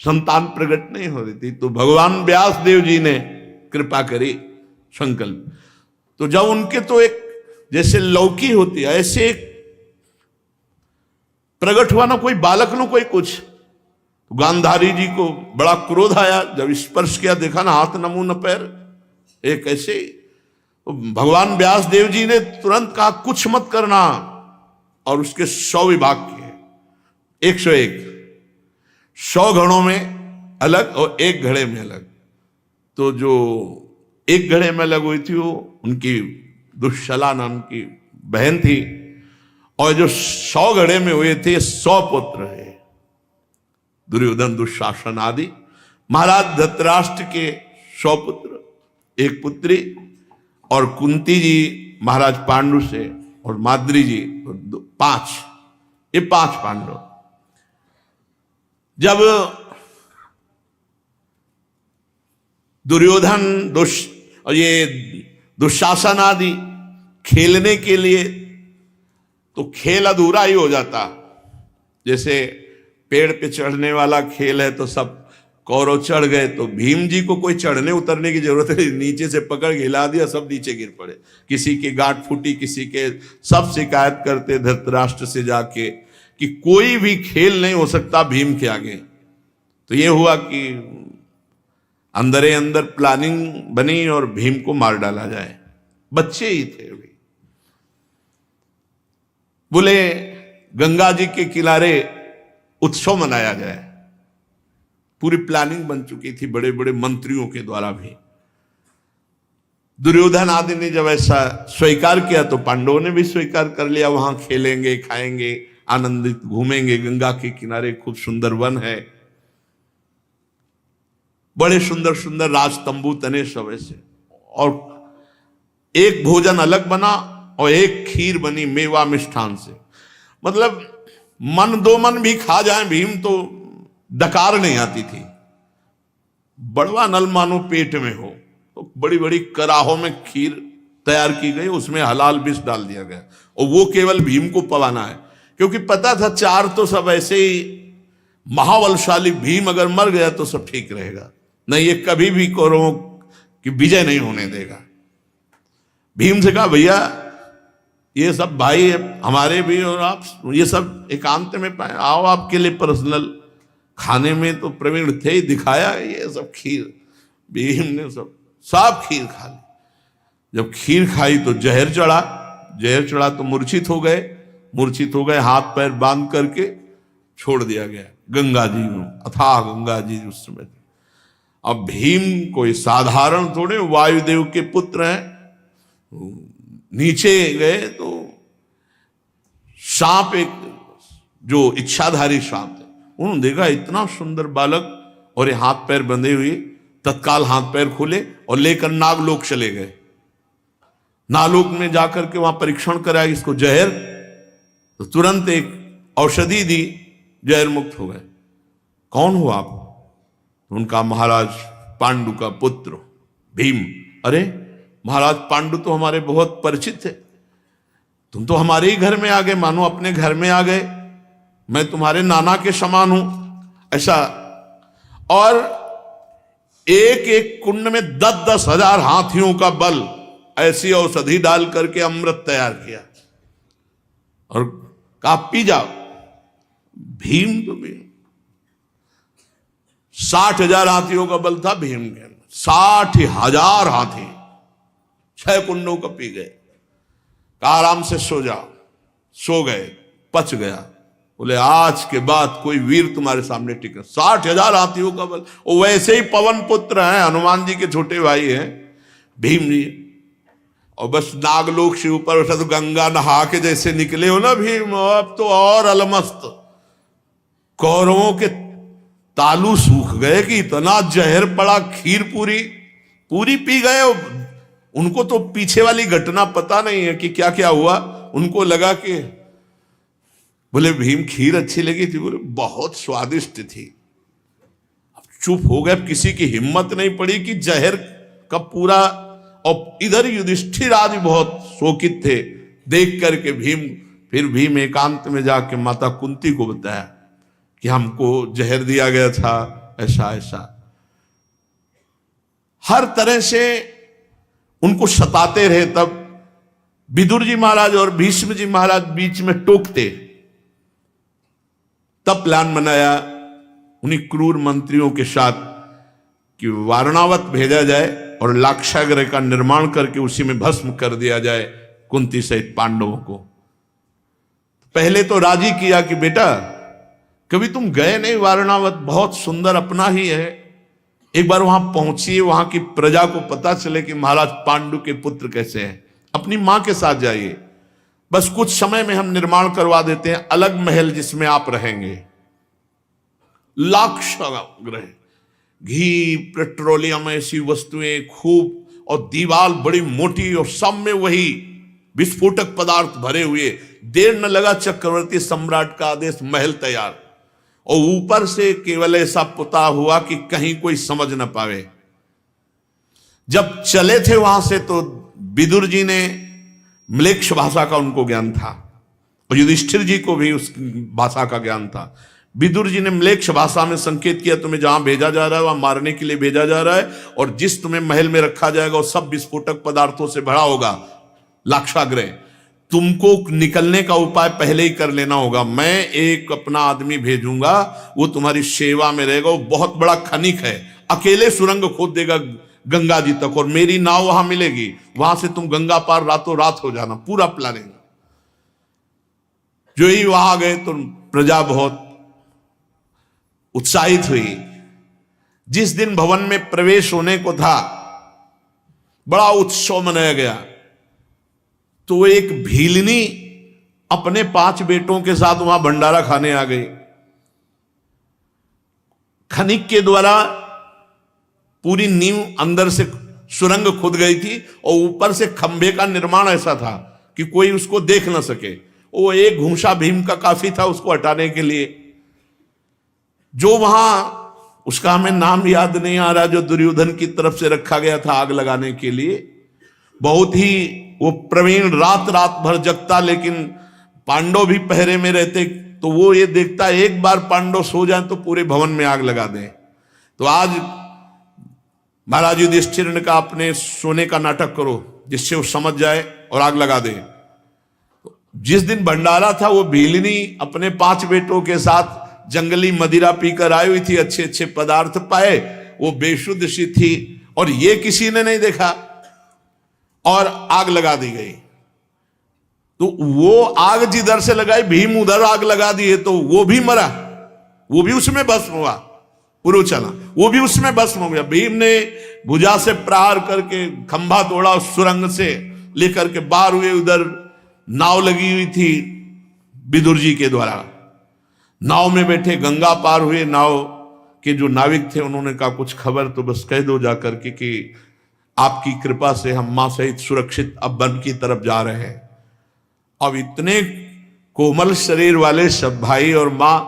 संतान प्रकट नहीं हो रही थी, तो भगवान व्यास देव जी ने कृपा करी संकल्प। तो जब उनके तो एक जैसे लौकी होती है ऐसे प्रकट हुआ ना कोई बालक ना कोई कुछ, तो गांधारी जी को बड़ा क्रोध आया। जब स्पर्श किया देखा ना हाथ न मुंह न पैर, एक ऐसे। तो भगवान व्यास देव जी ने तुरंत कहा कुछ मत करना, और उसके 100 विभाग किए, 101, 100 घड़ों में अलग और 1 घड़े में अलग। तो जो 1 घड़े में अलग हुई थी वो उनकी दुश्शला नाम की बहन थी, और जो 100 घड़े में हुए थे 100 पुत्र है, दुर्योधन दुशासन आदि। महाराज धृतराष्ट्र के 100 पुत्र, 1 पुत्री, और कुंती जी महाराज पांडु से, और माद्री जी 5, ये 5 पांडव। जब दुर्योधन और ये दुशासन आदि खेलने के लिए, तो खेल अधूरा ही हो जाता। जैसे पेड़ पे चढ़ने वाला खेल है तो सब कौरव चढ़ गए, तो भीम जी को कोई चढ़ने उतरने की जरूरत नहीं, नीचे से पकड़ के हिला दिया, सब नीचे गिर पड़े। किसी की गांठ फूटी, किसी के, सब शिकायत करते धृतराष्ट्र से जाके कि कोई भी खेल नहीं हो सकता भीम के आगे। तो ये हुआ कि अंदरे अंदर प्लानिंग बनी और भीम को मार डाला जाए। बच्चे ही थे अभी। बोले गंगा जी के किनारे उत्सव मनाया जाए, पूरी प्लानिंग बन चुकी थी बड़े बड़े मंत्रियों के द्वारा भी। दुर्योधन आदि ने जब ऐसा स्वीकार किया तो पांडवों ने भी स्वीकार कर लिया, वहां खेलेंगे, खाएंगे, आनंदित घूमेंगे। गंगा के किनारे खूब सुंदर वन है, बड़े सुंदर सुंदर राजतंबू तने सब ऐसे, और एक भोजन अलग बना और एक खीर बनी मेवा मिष्ठान से। मतलब मन 2 मन भी खा जाए भीम तो डकार नहीं आती थी। बड़वा नल मानो पेट में हो, तो बड़ी बड़ी कराहों में खीर तैयार की गई, उसमें हलाल विष डाल दिया गया, और वो केवल भीम को पवाना है, क्योंकि पता था 4 तो सब ऐसे ही महाबलशाली, भीम अगर मर गया तो सब ठीक रहेगा, नहीं ये कभी भी कौरवों की विजय नहीं होने देगा। भीम से कहा भैया ये सब भाई हमारे भी, और आप ये सब एकांत में पाए, आओ आपके लिए पर्सनल। खाने में तो प्रवीण थे ही, दिखाया ये सब खीर। भीम ने सब खीर खा ली। जब खीर खाई तो जहर चढ़ा तो मूर्छित हो गए, हाथ पैर बांध करके छोड़ दिया गया गंगा जी में, अथाह गंगा जी उस समय। अब भीम कोई साधारण थोड़े, वायुदेव के पुत्र हैं। नीचे गए तो सांप, एक जो इच्छाधारी सांप थे, उन्होंने देखा इतना सुंदर बालक और ये हाथ पैर बंधे हुए, तत्काल हाथ पैर खोले और लेकर नागलोक चले गए। नागलोक में जाकर के वहां परीक्षण कराया इसको जहर, तो तुरंत एक औषधि दी, जहर मुक्त हो गए। कौन हो आप? उनका महाराज पांडु का पुत्र भीम। अरे महाराज पांडु तो हमारे बहुत परिचित थे, तुम तो हमारे ही घर में आ गए, मानो अपने घर में आ गए, मैं तुम्हारे नाना के समान हूं ऐसा। और एक एक कुंड में 10-10 हजार हाथियों का बल, ऐसी औषधि डाल करके अमृत तैयार किया और कहा पी जाओ। भीम तो भी 60,000 हाथियों का बल था भीम के, 60,000 हाथी 6 कुंडों का पी गए। कहा आराम से सो जाओ। सो गए, पच गया। बोले आज के बाद कोई वीर तुम्हारे सामने टिके। 60,000 हाथियों का बल, वो वैसे ही पवन पुत्र हैं, हनुमान जी के छोटे भाई हैं भीम जी। और बस नागलोक से ऊपर उठा तो गंगा नहा के जैसे निकले हो ना भीम, अब तो और अलमस्त। कौरवों के तालू सूख गए कि इतना जहर पड़ा, खीर पूरी पी गए। उनको तो पीछे वाली घटना पता नहीं है कि क्या क्या हुआ। उनको लगा कि, बोले भीम खीर अच्छी लगी थी? बोले बहुत स्वादिष्ट थी। अब चुप हो गए, किसी की हिम्मत नहीं पड़ी कि जहर का पूरा। और इधर युधिष्ठिर आदि बहुत शोकित थे देख करके भीम। फिर भीम एकांत में जाके माता कुंती को बताया, कि हमको जहर दिया गया था, ऐसा ऐसा हर तरह से उनको सताते रहे। तब विदुर जी महाराज और भीष्म जी महाराज बीच में टोकते। तब प्लान बनाया उन्हीं क्रूर मंत्रियों के साथ कि वारणावत भेजा जाए और लाक्षागृह का निर्माण करके उसी में भस्म कर दिया जाए कुंती सहित पांडवों को। पहले तो राजी किया कि बेटा कभी तुम गए नहीं वारणावत, बहुत सुंदर अपना ही है, एक बार वहां पहुंचिए, वहां की प्रजा को पता चले कि महाराज पांडु के पुत्र कैसे हैं, अपनी मां के साथ जाइए, बस कुछ समय में हम निर्माण करवा देते हैं अलग महल जिसमें आप रहेंगे। लाक्षागृह, घी, पेट्रोलियम, ऐसी वस्तुएं खूब, और दीवार बड़ी मोटी, और सब में वही विस्फोटक पदार्थ भरे हुए। देर न लगा, चक्रवर्ती सम्राट का आदेश, महल तैयार, और ऊपर से केवल ऐसा पुता हुआ कि कहीं कोई समझ न पावे। जब चले थे वहां से तो विदुर जी ने म्लेच्छ भाषा का उनको ज्ञान था, और युधिष्ठिर जी को भी उस भाषा का ज्ञान था। विदुर जी ने म्लेच्छ भाषा में संकेत किया, तुम्हें जहां भेजा जा रहा है वहां मारने के लिए भेजा जा रहा है, और जिस तुम्हें महल में रखा जाएगा वो सब विस्फोटक पदार्थों से भरा होगा, लाक्षागृह। तुमको निकलने का उपाय पहले ही कर लेना होगा। मैं एक अपना आदमी भेजूंगा, वो तुम्हारी सेवा में रहेगा, वो बहुत बड़ा खनिक है, अकेले सुरंग खोद देगा गंगा जी तक, और मेरी नाव वहां मिलेगी, वहां से तुम गंगा पार रातों रात हो जाना। पूरा प्लानिंग। जो ही वहां गए तो प्रजा बहुत उत्साहित हुई। जिस दिन भवन में प्रवेश होने को था, बड़ा उत्सव मनाया गया, तो एक भीलनी अपने 5 बेटों के साथ वहां भंडारा खाने आ गई। खनिक के द्वारा पूरी नींव अंदर से सुरंग खुद गई थी, और ऊपर से खंभे का निर्माण ऐसा था कि कोई उसको देख ना सके। वो एक घूंसा भीम का काफी था उसको हटाने के लिए। जो वहां, उसका हमें नाम याद नहीं आ रहा, जो दुर्योधन की तरफ से रखा गया था आग लगाने के लिए, बहुत ही वो प्रवीण, रात रात भर जगता, लेकिन पांडव भी पहरे में रहते, तो वो ये देखता एक बार पांडव सो जाए तो पूरे भवन में आग लगा दें। तो आज महाराज युधिष्ठिर ने कहा अपने सोने का नाटक करो जिससे वो समझ जाए और आग लगा दे। जिस दिन भंडारा था वो भीलनी अपने 5 बेटों के साथ जंगली मदिरा पीकर आई हुई थी, अच्छे अच्छे पदार्थ पाए, वो बेशुद्ध सी थी, और ये किसी ने नहीं देखा, और आग लगा दी गई। तो वो आग जिधर से लगाई, भीम उधर आग लगा दिए, तो वो भी मरा, वो भी उसमें भस्म हुआ, पुरुचला वो भी उसमें भस्म हो गया। भीम ने भुजा से प्रहार करके खंभा तोड़ा, सुरंग से लेकर के बाहर हुए। उधर नाव लगी हुई थी विदुर जी के द्वारा, नाव में बैठे गंगा पार हुए। नाव के जो नाविक थे उन्होंने कहा कुछ खबर तो बस कह दो जाकर के कि आपकी कृपा से हम मां सहित सुरक्षित अब वन की तरफ जा रहे हैं। अब इतने कोमल शरीर वाले सब भाई और मां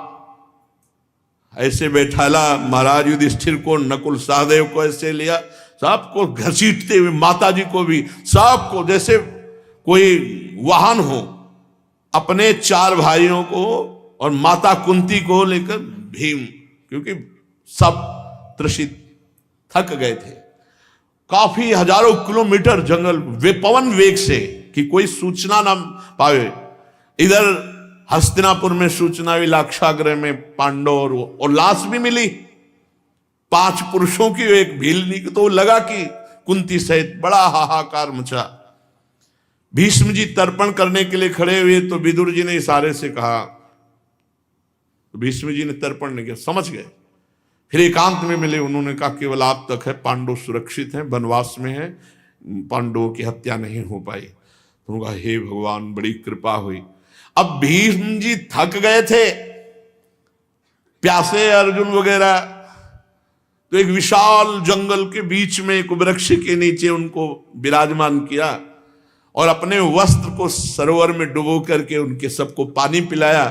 ऐसे बैठाला, महाराज युधिष्ठिर को, नकुल सहदेव को ऐसे लिया, सबको घसीटते हुए, माता जी को भी, सबको जैसे कोई वाहन हो, अपने 4 भाइयों को और माता कुंती को लेकर भीम, क्योंकि सब त्रसित थक गए थे। काफी हजारों किलोमीटर जंगल वे पवन वेग से कि कोई सूचना ना पावे। इधर हस्तिनापुर में सूचना हुई, लाक्षागृह में पांडव, और लाश भी मिली 5 पुरुषों की, एक भीलनी की। तो लगा कि कुंती सहित बड़ा हाहाकार मचा। भीष्म जी तर्पण करने के लिए खड़े हुए तो विदुर जी ने इशारे से कहा, तो भीष्म जी ने तर्पण नहीं किया, समझ गए। फिर एकांत में मिले, उन्होंने कहा केवल आप तक है, पांडव सुरक्षित हैं, वनवास में हैं, पांडवों की हत्या नहीं हो पाई। तो कहा हे भगवान, बड़ी कृपा हुई। अब भीष्म जी थक गए थे, प्यासे अर्जुन वगैरह, तो एक विशाल जंगल के बीच में एक वृक्ष के नीचे उनको विराजमान किया, और अपने वस्त्र को सरोवर में डुबो करके उनके सबको पानी पिलाया।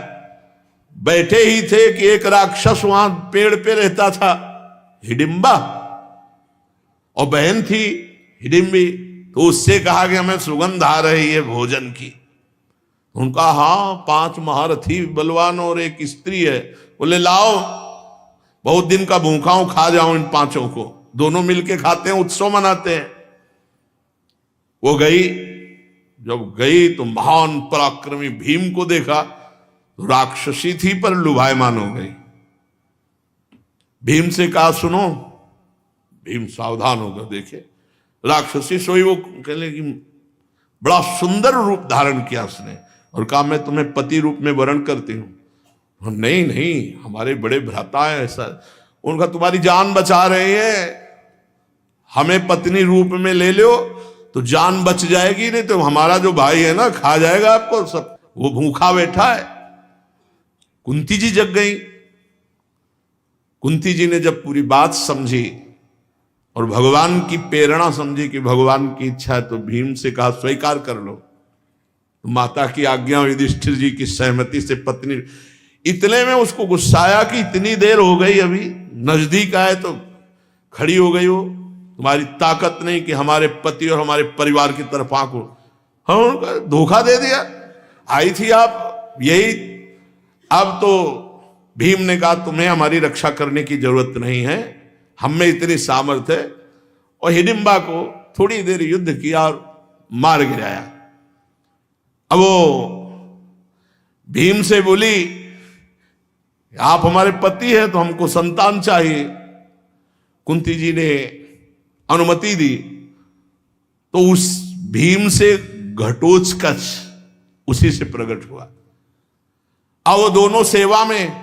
बैठे ही थे कि एक राक्षस वहां पेड़ पे रहता था, हिडिंबा, और बहन थी हिडिंबी। तो उससे कहा कि हमें सुगंध आ रही है भोजन की। उनका हाँ 5 महारथी बलवान और एक स्त्री है, बोले लाओ, बहुत दिन का भूखा हूं, खा जाऊं इन पांचों को। दोनों मिलके खाते हैं, उत्सव मनाते हैं। वो गई, जब गई तो महान पराक्रमी भीम को देखा तो राक्षसी थी पर लुभायमान हो गई। भीम से कहा सुनो, भीम सावधान होकर देखे, राक्षसी सोई। वो कह लगी, बड़ा सुंदर रूप धारण किया उसने और कहा मैं तुम्हें पति रूप में वर्ण करती हूं। नहीं नहीं, हमारे बड़े भ्राता है ऐसा। उनका तुम्हारी जान बचा रहे हैं, हमें पत्नी रूप में ले लो तो जान बच जाएगी, नहीं तो हमारा जो भाई है ना खा जाएगा आपको सब। वो भूखा बैठा है। कुंती जी जग गई। कुंती जी ने जब पूरी बात समझी और भगवान की प्रेरणा समझी कि भगवान की इच्छा है, तो भीम से कहा स्वीकार कर लो। तो माता की आज्ञा, युधिष्ठिर जी की सहमति से पत्नी, इतने में उसको गुस्सा आया कि इतनी देर हो गई, अभी नजदीक आए तो खड़ी हो गई हो। तुम्हारी ताकत नहीं कि हमारे पति और हमारे परिवार की तरफ आंको। हाँ, धोखा दे दिया। आई थी आप यही। अब तो भीम ने कहा तुम्हें हमारी रक्षा करने की जरूरत नहीं है, हम में इतनी सामर्थ्य है। और हिडिंबा को थोड़ी देर युद्ध किया और मार गिराया। अब वो भीम से बोली आप हमारे पति हैं तो हमको संतान चाहिए। कुंती जी ने अनुमति दी तो उस भीम से घटोत्कच उसी से प्रकट हुआ। अब वो दोनों सेवा में,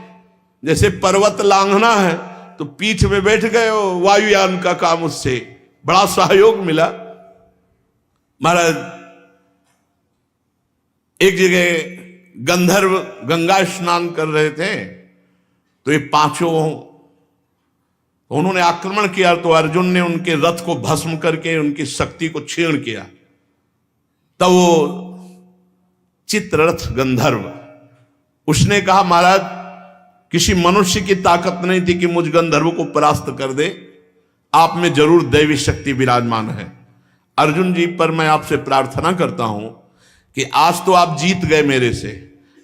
जैसे पर्वत लांघना है तो पीठ में बैठ गए, वायुयान का काम उससे बड़ा सहयोग मिला। महाराज एक जगह गंधर्व गंगा स्नान कर रहे थे तो ये पांचों, उन्होंने आक्रमण किया तो अर्जुन ने उनके रथ को भस्म करके उनकी शक्ति को क्षीण किया। तब वो चित्ररथ गंधर्व, उसने कहा महाराज किसी मनुष्य की ताकत नहीं थी कि मुझ गंधर्व को परास्त कर दे, आप में जरूर दैवी शक्ति विराजमान है। अर्जुन जी, पर मैं आपसे प्रार्थना करता हूं कि आज तो आप जीत गए मेरे से,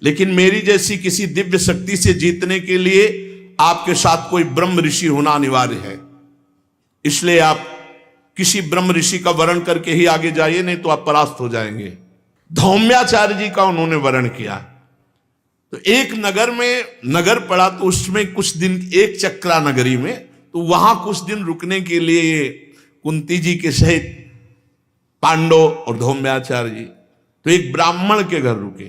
लेकिन मेरी जैसी किसी दिव्य शक्ति से जीतने के लिए आपके साथ कोई ब्रह्म ऋषि होना अनिवार्य है। इसलिए आप किसी ब्रह्म ऋषि का वर्ण करके ही आगे जाइए, नहीं तो आप परास्त हो जाएंगे। धौम्याचार्य जी का उन्होंने वर्ण किया। तो एक नगर में नगर पड़ा, तो उसमें कुछ दिन, एक चक्रा नगरी में, तो वहां कुछ दिन रुकने के लिए कुंती जी के सहित पांडव और धौम्याचार्य जी तो एक ब्राह्मण के घर रुके।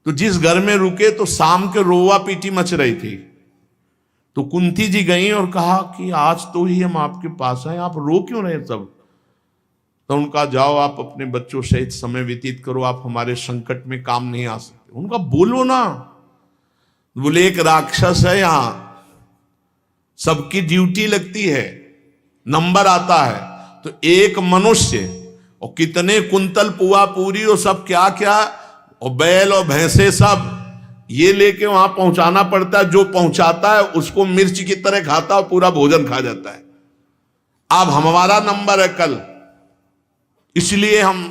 तो जिस घर में रुके तो शाम के रोवा पीटी मच रही थी। तो कुंती जी गई और कहा कि आज तो ही हम आपके पास आए, आप रो क्यों रहे सब? तो उनका जाओ आप अपने बच्चों सहित समय व्यतीत करो, आप हमारे संकट में काम नहीं आ सकते। उनका बोलो ना। बोले एक राक्षस है यहां, सबकी ड्यूटी लगती है, नंबर आता है, तो एक मनुष्य और कितने कुंतल पुआ पूरी और सब क्या क्या और बैल और भैंसे सब ये लेके वहां पहुंचाना पड़ता है। जो पहुंचाता है उसको मिर्च की तरह खाता और पूरा भोजन खा जाता है। अब हमारा नंबर है कल, इसलिए हम,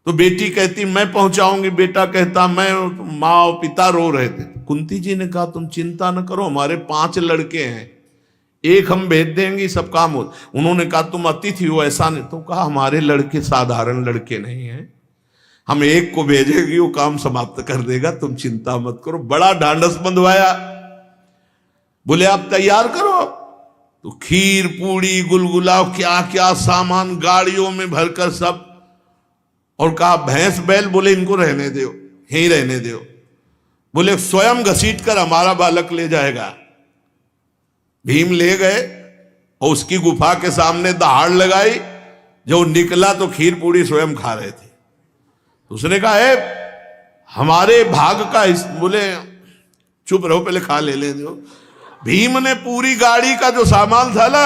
तो बेटी कहती मैं पहुंचाऊंगी, बेटा कहता मैं, माँ और पिता रो रहे थे। कुंती जी ने कहा तुम चिंता न करो, हमारे 5 लड़के हैं, एक हम भेज देंगे, सब काम हो। उन्होंने कहा तुम अतिथि हो, ऐसा नहीं। तो कहा हमारे लड़के साधारण लड़के नहीं हैं, हम एक को भेजेंगे, वो काम समाप्त कर देगा, तुम चिंता मत करो। बड़ा ढांढस बंधवाया। बोले आप तैयार करो। तो खीर पूड़ी गुलगुला क्या क्या सामान गाड़ियों में भरकर सब, और कहा भैंस बैल, बोले इनको रहने दो, यहीं रहने दो। बोले स्वयं घसीट कर हमारा बालक ले जाएगा। भीम ले गए और उसकी गुफा के सामने दहाड़ लगाई। जो निकला तो खीर पूड़ी स्वयं खा रहे थे। तो उसने कहा है हमारे भाग का बोले चुप रहो, पहले खा ले दो। भीम ने पूरी गाड़ी का जो सामान था ना,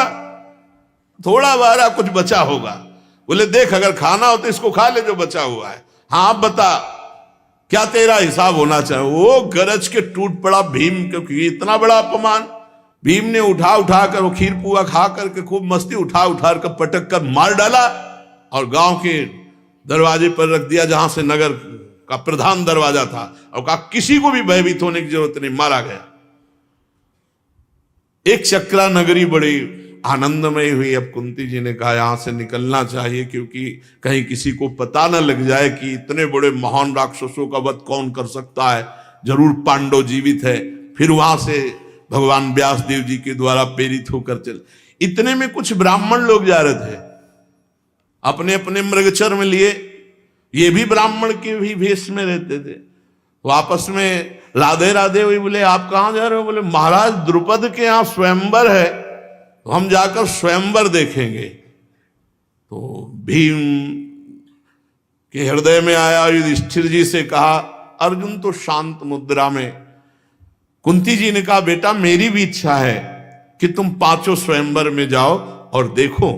थोड़ा बारा कुछ बचा होगा। बोले देख अगर खाना हो तो इसको खा ले जो बचा हुआ है। हाँ आप बता क्या तेरा हिसाब होना चाहिए। वो गरज के टूट पड़ा भीम, क्योंकि इतना बड़ा अपमान। भीम ने उठा उठा कर वो खीर पुआ खा करके खूब मस्ती उठा उठा कर पटक कर मार डाला और गांव के दरवाजे पर रख दिया, जहां से नगर का प्रधान दरवाजा था, और कहा किसी को भी भयभीत होने की जरूरत नहीं, मारा गया। एक चक्रा नगरी बड़ी आनंदमय हुई। अब कुंती जी ने कहा यहां से निकलना चाहिए, क्योंकि कहीं किसी को पता न लग जाए कि इतने बड़े महान राक्षसों का वध कौन कर सकता है, जरूर पांडव जीवित है। फिर वहां से भगवान व्यास देव जी के द्वारा प्रेरित होकर चल। इतने में कुछ ब्राह्मण लोग जा रहे थे अपने अपने मृगचर में लिए, ये भी ब्राह्मण के भी भेष में रहते थे। वो आपस में राधे राधे हुई, बोले आप कहां जा रहे हो? बोले महाराज द्रुपद के यहां स्वयंवर है, तो हम जाकर स्वयंवर देखेंगे। तो भीम के हृदय में आया, युधिष्ठिर जी से कहा। अर्जुन तो शांत मुद्रा में। कुंती जी ने कहा बेटा मेरी भी इच्छा है कि तुम पांचों स्वयंवर में जाओ और देखो,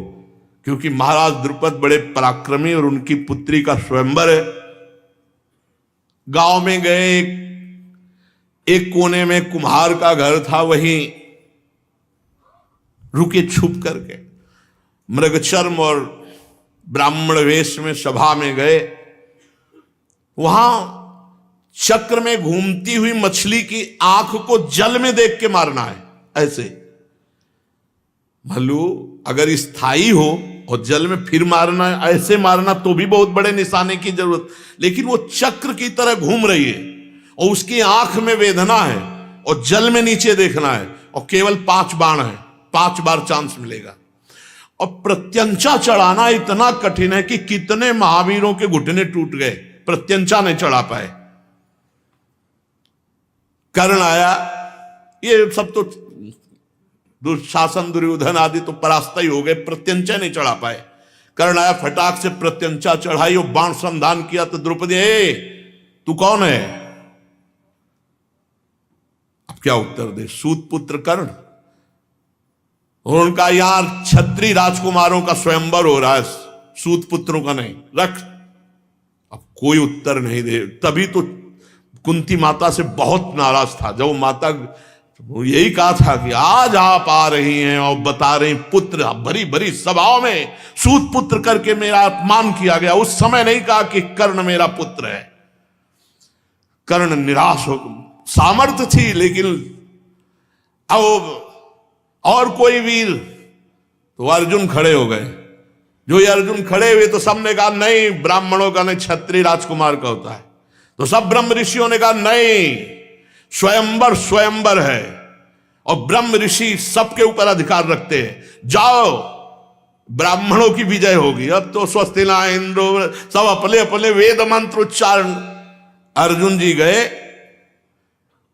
क्योंकि महाराज द्रुपद बड़े पराक्रमी और उनकी पुत्री का स्वयंवर है। गांव में गए, एक कोने में कुम्हार का घर था, वहीं रुके छुप करके। मृगचर्म और ब्राह्मण वेश में सभा में गए। वहां चक्र में घूमती हुई मछली की आंख को जल में देख के मारना है। ऐसे भलू अगर स्थायी हो और जल में फिर मारना है, ऐसे मारना तो भी बहुत बड़े निशाने की जरूरत, लेकिन वो चक्र की तरह घूम रही है और उसकी आंख में वेदना है और जल में नीचे देखना है, और केवल 5 बाण है, 5 बार चांस मिलेगा। और प्रत्यंचा चढ़ाना इतना कठिन है कि कितने महावीरों के घुटने टूट गए, प्रत्यंचा नहीं चढ़ा पाए। कर्ण आया, ये सब तो दुशासन दुर्योधन आदि तो परास्त ही हो गए, प्रत्यंचा नहीं चढ़ा पाए। कर्ण आया, फटाक से प्रत्यंचा चढ़ाई और बाण संधान किया। तो द्रौपदी तू कौन है? अब क्या उत्तर दे? सूत पुत्र कर्ण। और उनका यहां क्षत्रिय राजकुमारों का स्वयंवर हो रहा है, सूत पुत्रों का नहीं। रख। अब कोई उत्तर नहीं दे। तभी तो कुंती माता से बहुत नाराज था। जब वो माता यही कहा था कि आज आप आ रही हैं और बता रही पुत्र, भरी भरी सभाओं में सूत पुत्र करके मेरा अपमान किया गया। उस समय नहीं कहा कि कर्ण मेरा पुत्र है। कर्ण निराश हो, सामर्थ्य थी लेकिन अब और कोई वीर, तो अर्जुन खड़े हो गए। जो ये अर्जुन खड़े हुए तो सबने कहा नहीं, ब्राह्मणों का नहीं, क्षत्रिय राजकुमार का होता है। तो सब ब्रह्म ऋषियों ने कहा नहीं, स्वयंवर स्वयंवर है और ब्रह्म ऋषि सबके ऊपर अधिकार रखते हैं। जाओ, ब्राह्मणों की विजय होगी। अब तो स्वस्ति ना इंद्रो, सब अपने अपने वेद मंत्र उच्चारण। अर्जुन जी गए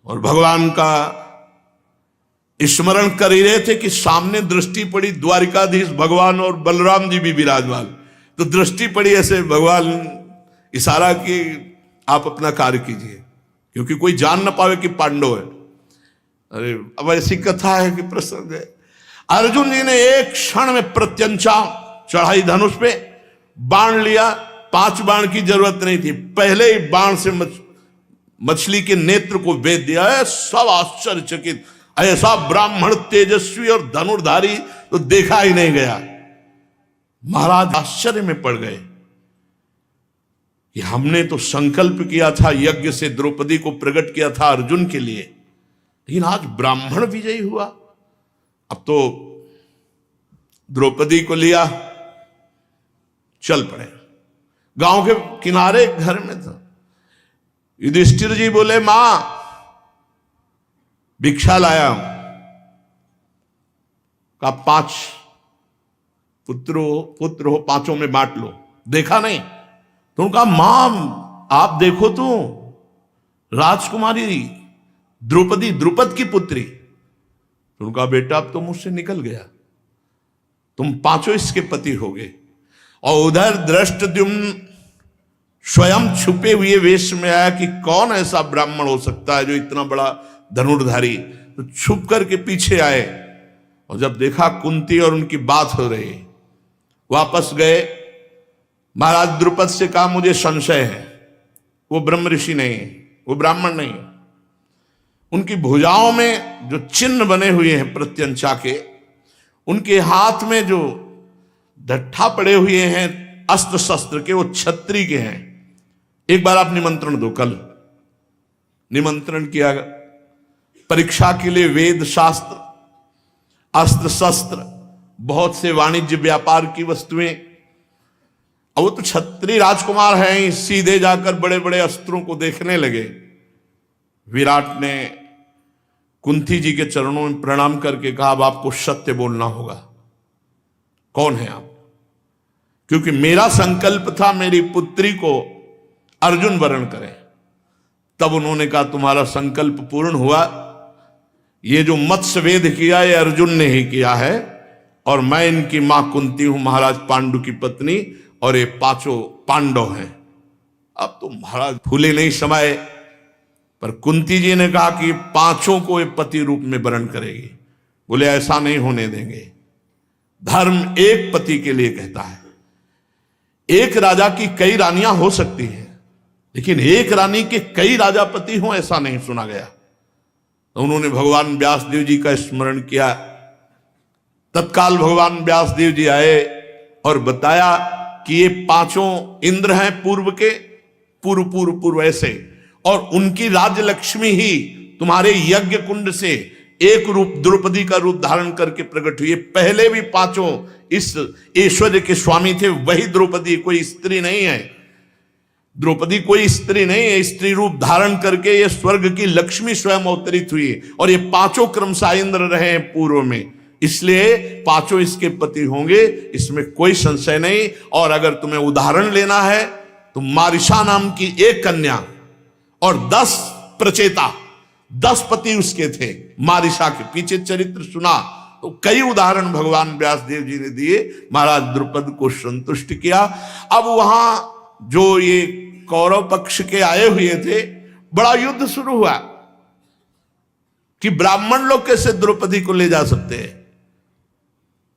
और भगवान का स्मरण कर ही रहे थे कि सामने दृष्टि पड़ी, द्वारिकाधीश भगवान और बलराम जी भी विराजमान। तो दृष्टि पड़ी, ऐसे भगवान इशारा की आप अपना कार्य कीजिए, क्योंकि कोई जान ना पावे कि पांडव है। अरे अब ऐसी कथा है कि प्रसंग है। अर्जुन जी ने एक क्षण में प्रत्यंचा चढ़ाई, धनुष पे बाण लिया। 5 बाण की जरूरत नहीं थी, पहले ही बाण से मछली के नेत्र को भेद दिया है। सब आश्चर्यचकित, ऐसा ब्राह्मण तेजस्वी और धनुर्धारी तो देखा ही नहीं गया। महाराज आश्चर्य में पड़ गए कि हमने तो संकल्प किया था, यज्ञ से द्रौपदी को प्रकट किया था अर्जुन के लिए, लेकिन आज ब्राह्मण विजयी हुआ। अब तो द्रौपदी को लिया, चल पड़े। गांव के किनारे घर में था। युधिष्ठिर जी बोले मां भिक्षा लाया हूं। का 5 पुत्र हो, 5 में बांट लो। देखा नहीं तो उनका मां आप देखो तो राजकुमारी द्रौपदी, द्रुपद की पुत्री। तो उनका बेटा अब तो मुझसे निकल गया, तुम 5 इसके पति हो गए। और उधर धृष्टद्युम्न स्वयं छुपे हुए वेश में आया कि कौन ऐसा ब्राह्मण हो सकता है जो इतना बड़ा धनुर्धारी। तो छुप करके पीछे आए और जब देखा कुंती और उनकी बात हो रही, वापस गए। महाराज द्रुपद से कहा मुझे संशय है, वो ब्रह्म ऋषि नहीं, वो ब्राह्मण नहीं। उनकी भुजाओं में जो चिन्ह बने हुए हैं प्रत्यंचा के, उनके हाथ में जो ढट्ठा पड़े हुए हैं अस्त्र शस्त्र के, वो क्षत्रिय के हैं। एक बार आप निमंत्रण दो। कल निमंत्रण किया परीक्षा के लिए, वेद शास्त्र अस्त्र शस्त्र, बहुत से वाणिज्य व्यापार की वस्तुएं। अब वो तो क्षत्रिय राजकुमार हैं, सीधे जाकर बड़े बड़े अस्त्रों को देखने लगे। विराट ने कुंती जी के चरणों में प्रणाम करके कहा, अब आपको सत्य बोलना होगा, कौन है आप? क्योंकि मेरा संकल्प था मेरी पुत्री को अर्जुन वरण करें। तब उन्होंने कहा, तुम्हारा संकल्प पूर्ण हुआ, ये जो मत्स्यवेद किया ये अर्जुन ने ही किया है, और मैं इनकी मां कुंती हूं, महाराज पांडु की पत्नी, और ये पांचों पांडव हैं। अब तो महाराज फूले नहीं समाये, पर कुंती जी ने कहा कि पांचों को ये पति रूप में वरण करेगी। बोले ऐसा नहीं होने देंगे, धर्म एक पति के लिए कहता है। एक राजा की कई रानियां हो सकती हैं, लेकिन एक रानी के कई राजापति हों ऐसा नहीं सुना गया। तो उन्होंने भगवान व्यासदेव जी का स्मरण किया। तत्काल भगवान व्यासदेव जी आए और बताया कि ये पांचों इंद्र हैं पूर्व के, पूर्व ऐसे, और उनकी राज्य लक्ष्मी ही तुम्हारे यज्ञ कुंड से एक रूप द्रौपदी का रूप धारण करके प्रकट हुई। पहले भी पांचों इस ऐश्वर्य के स्वामी थे, वही द्रौपदी, कोई स्त्री नहीं है। द्रौपदी कोई स्त्री नहीं है, स्त्री रूप धारण करके ये स्वर्ग की लक्ष्मी स्वयं अवतरित हुई, और ये पांचों क्रमशः इंद्र रहे हैं पूर्व में, इसलिए पांचों इसके पति होंगे, इसमें कोई संशय नहीं। और अगर तुम्हें उदाहरण लेना है तो मारिशा नाम की एक कन्या और 10 प्रचेता, 10 पति उसके थे। मारिशा के पीछे चरित्र सुना तो कई उदाहरण भगवान व्यासदेव जी ने दिए, महाराज द्रुपद को संतुष्ट किया। अब वहां जो ये कौरव पक्ष के आए हुए थे, बड़ा युद्ध शुरू हुआ कि ब्राह्मण लोग कैसे द्रौपदी को ले जा सकते हैं।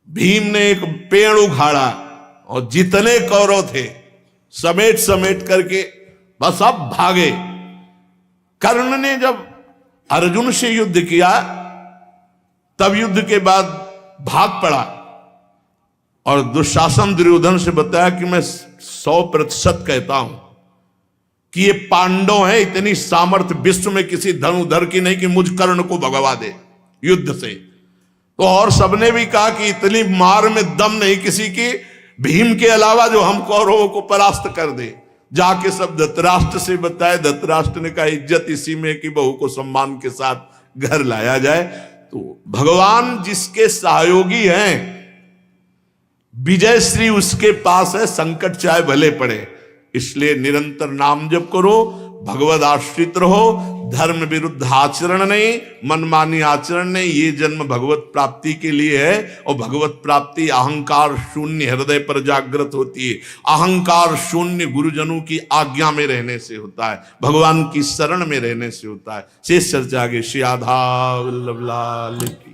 भीम ने एक पेड़ उखाड़ा और जितने कौरव थे समेट समेट करके बस अब भागे। कर्ण ने जब अर्जुन से युद्ध किया, तब युद्ध के बाद भाग पड़ा और दुशासन दुर्योधन से बताया कि मैं 100% कहता हूं कि ये पांडव हैं, इतनी सामर्थ्य विश्व में किसी धनुधर की नहीं कि मुझ कर्ण को भगवा दे युद्ध से। तो और सबने भी कहा कि इतनी मार में दम नहीं किसी की, भीम के अलावा, जो हम कौरवों को परास्त कर दे। जाके सब धृतराष्ट्र से बताए। धृतराष्ट्र ने कहा इज्जत इसी में कि बहू को सम्मान के साथ घर लाया जाए। तो भगवान जिसके सहयोगी हैं, विजय श्री उसके पास है, संकट चाहे भले पड़े। इसलिए निरंतर नाम जप करो, भगवद आश्रित रहो, धर्म विरुद्ध आचरण नहीं, मनमानी आचरण नहीं। ये जन्म भगवत प्राप्ति के लिए है, और भगवत प्राप्ति अहंकार शून्य हृदय पर जागृत होती है। अहंकार शून्य गुरुजनों की आज्ञा में रहने से होता है, भगवान की शरण में रहने से होता है। शेष चर्चा आगे। श्री राधा वल्लभ लाल की।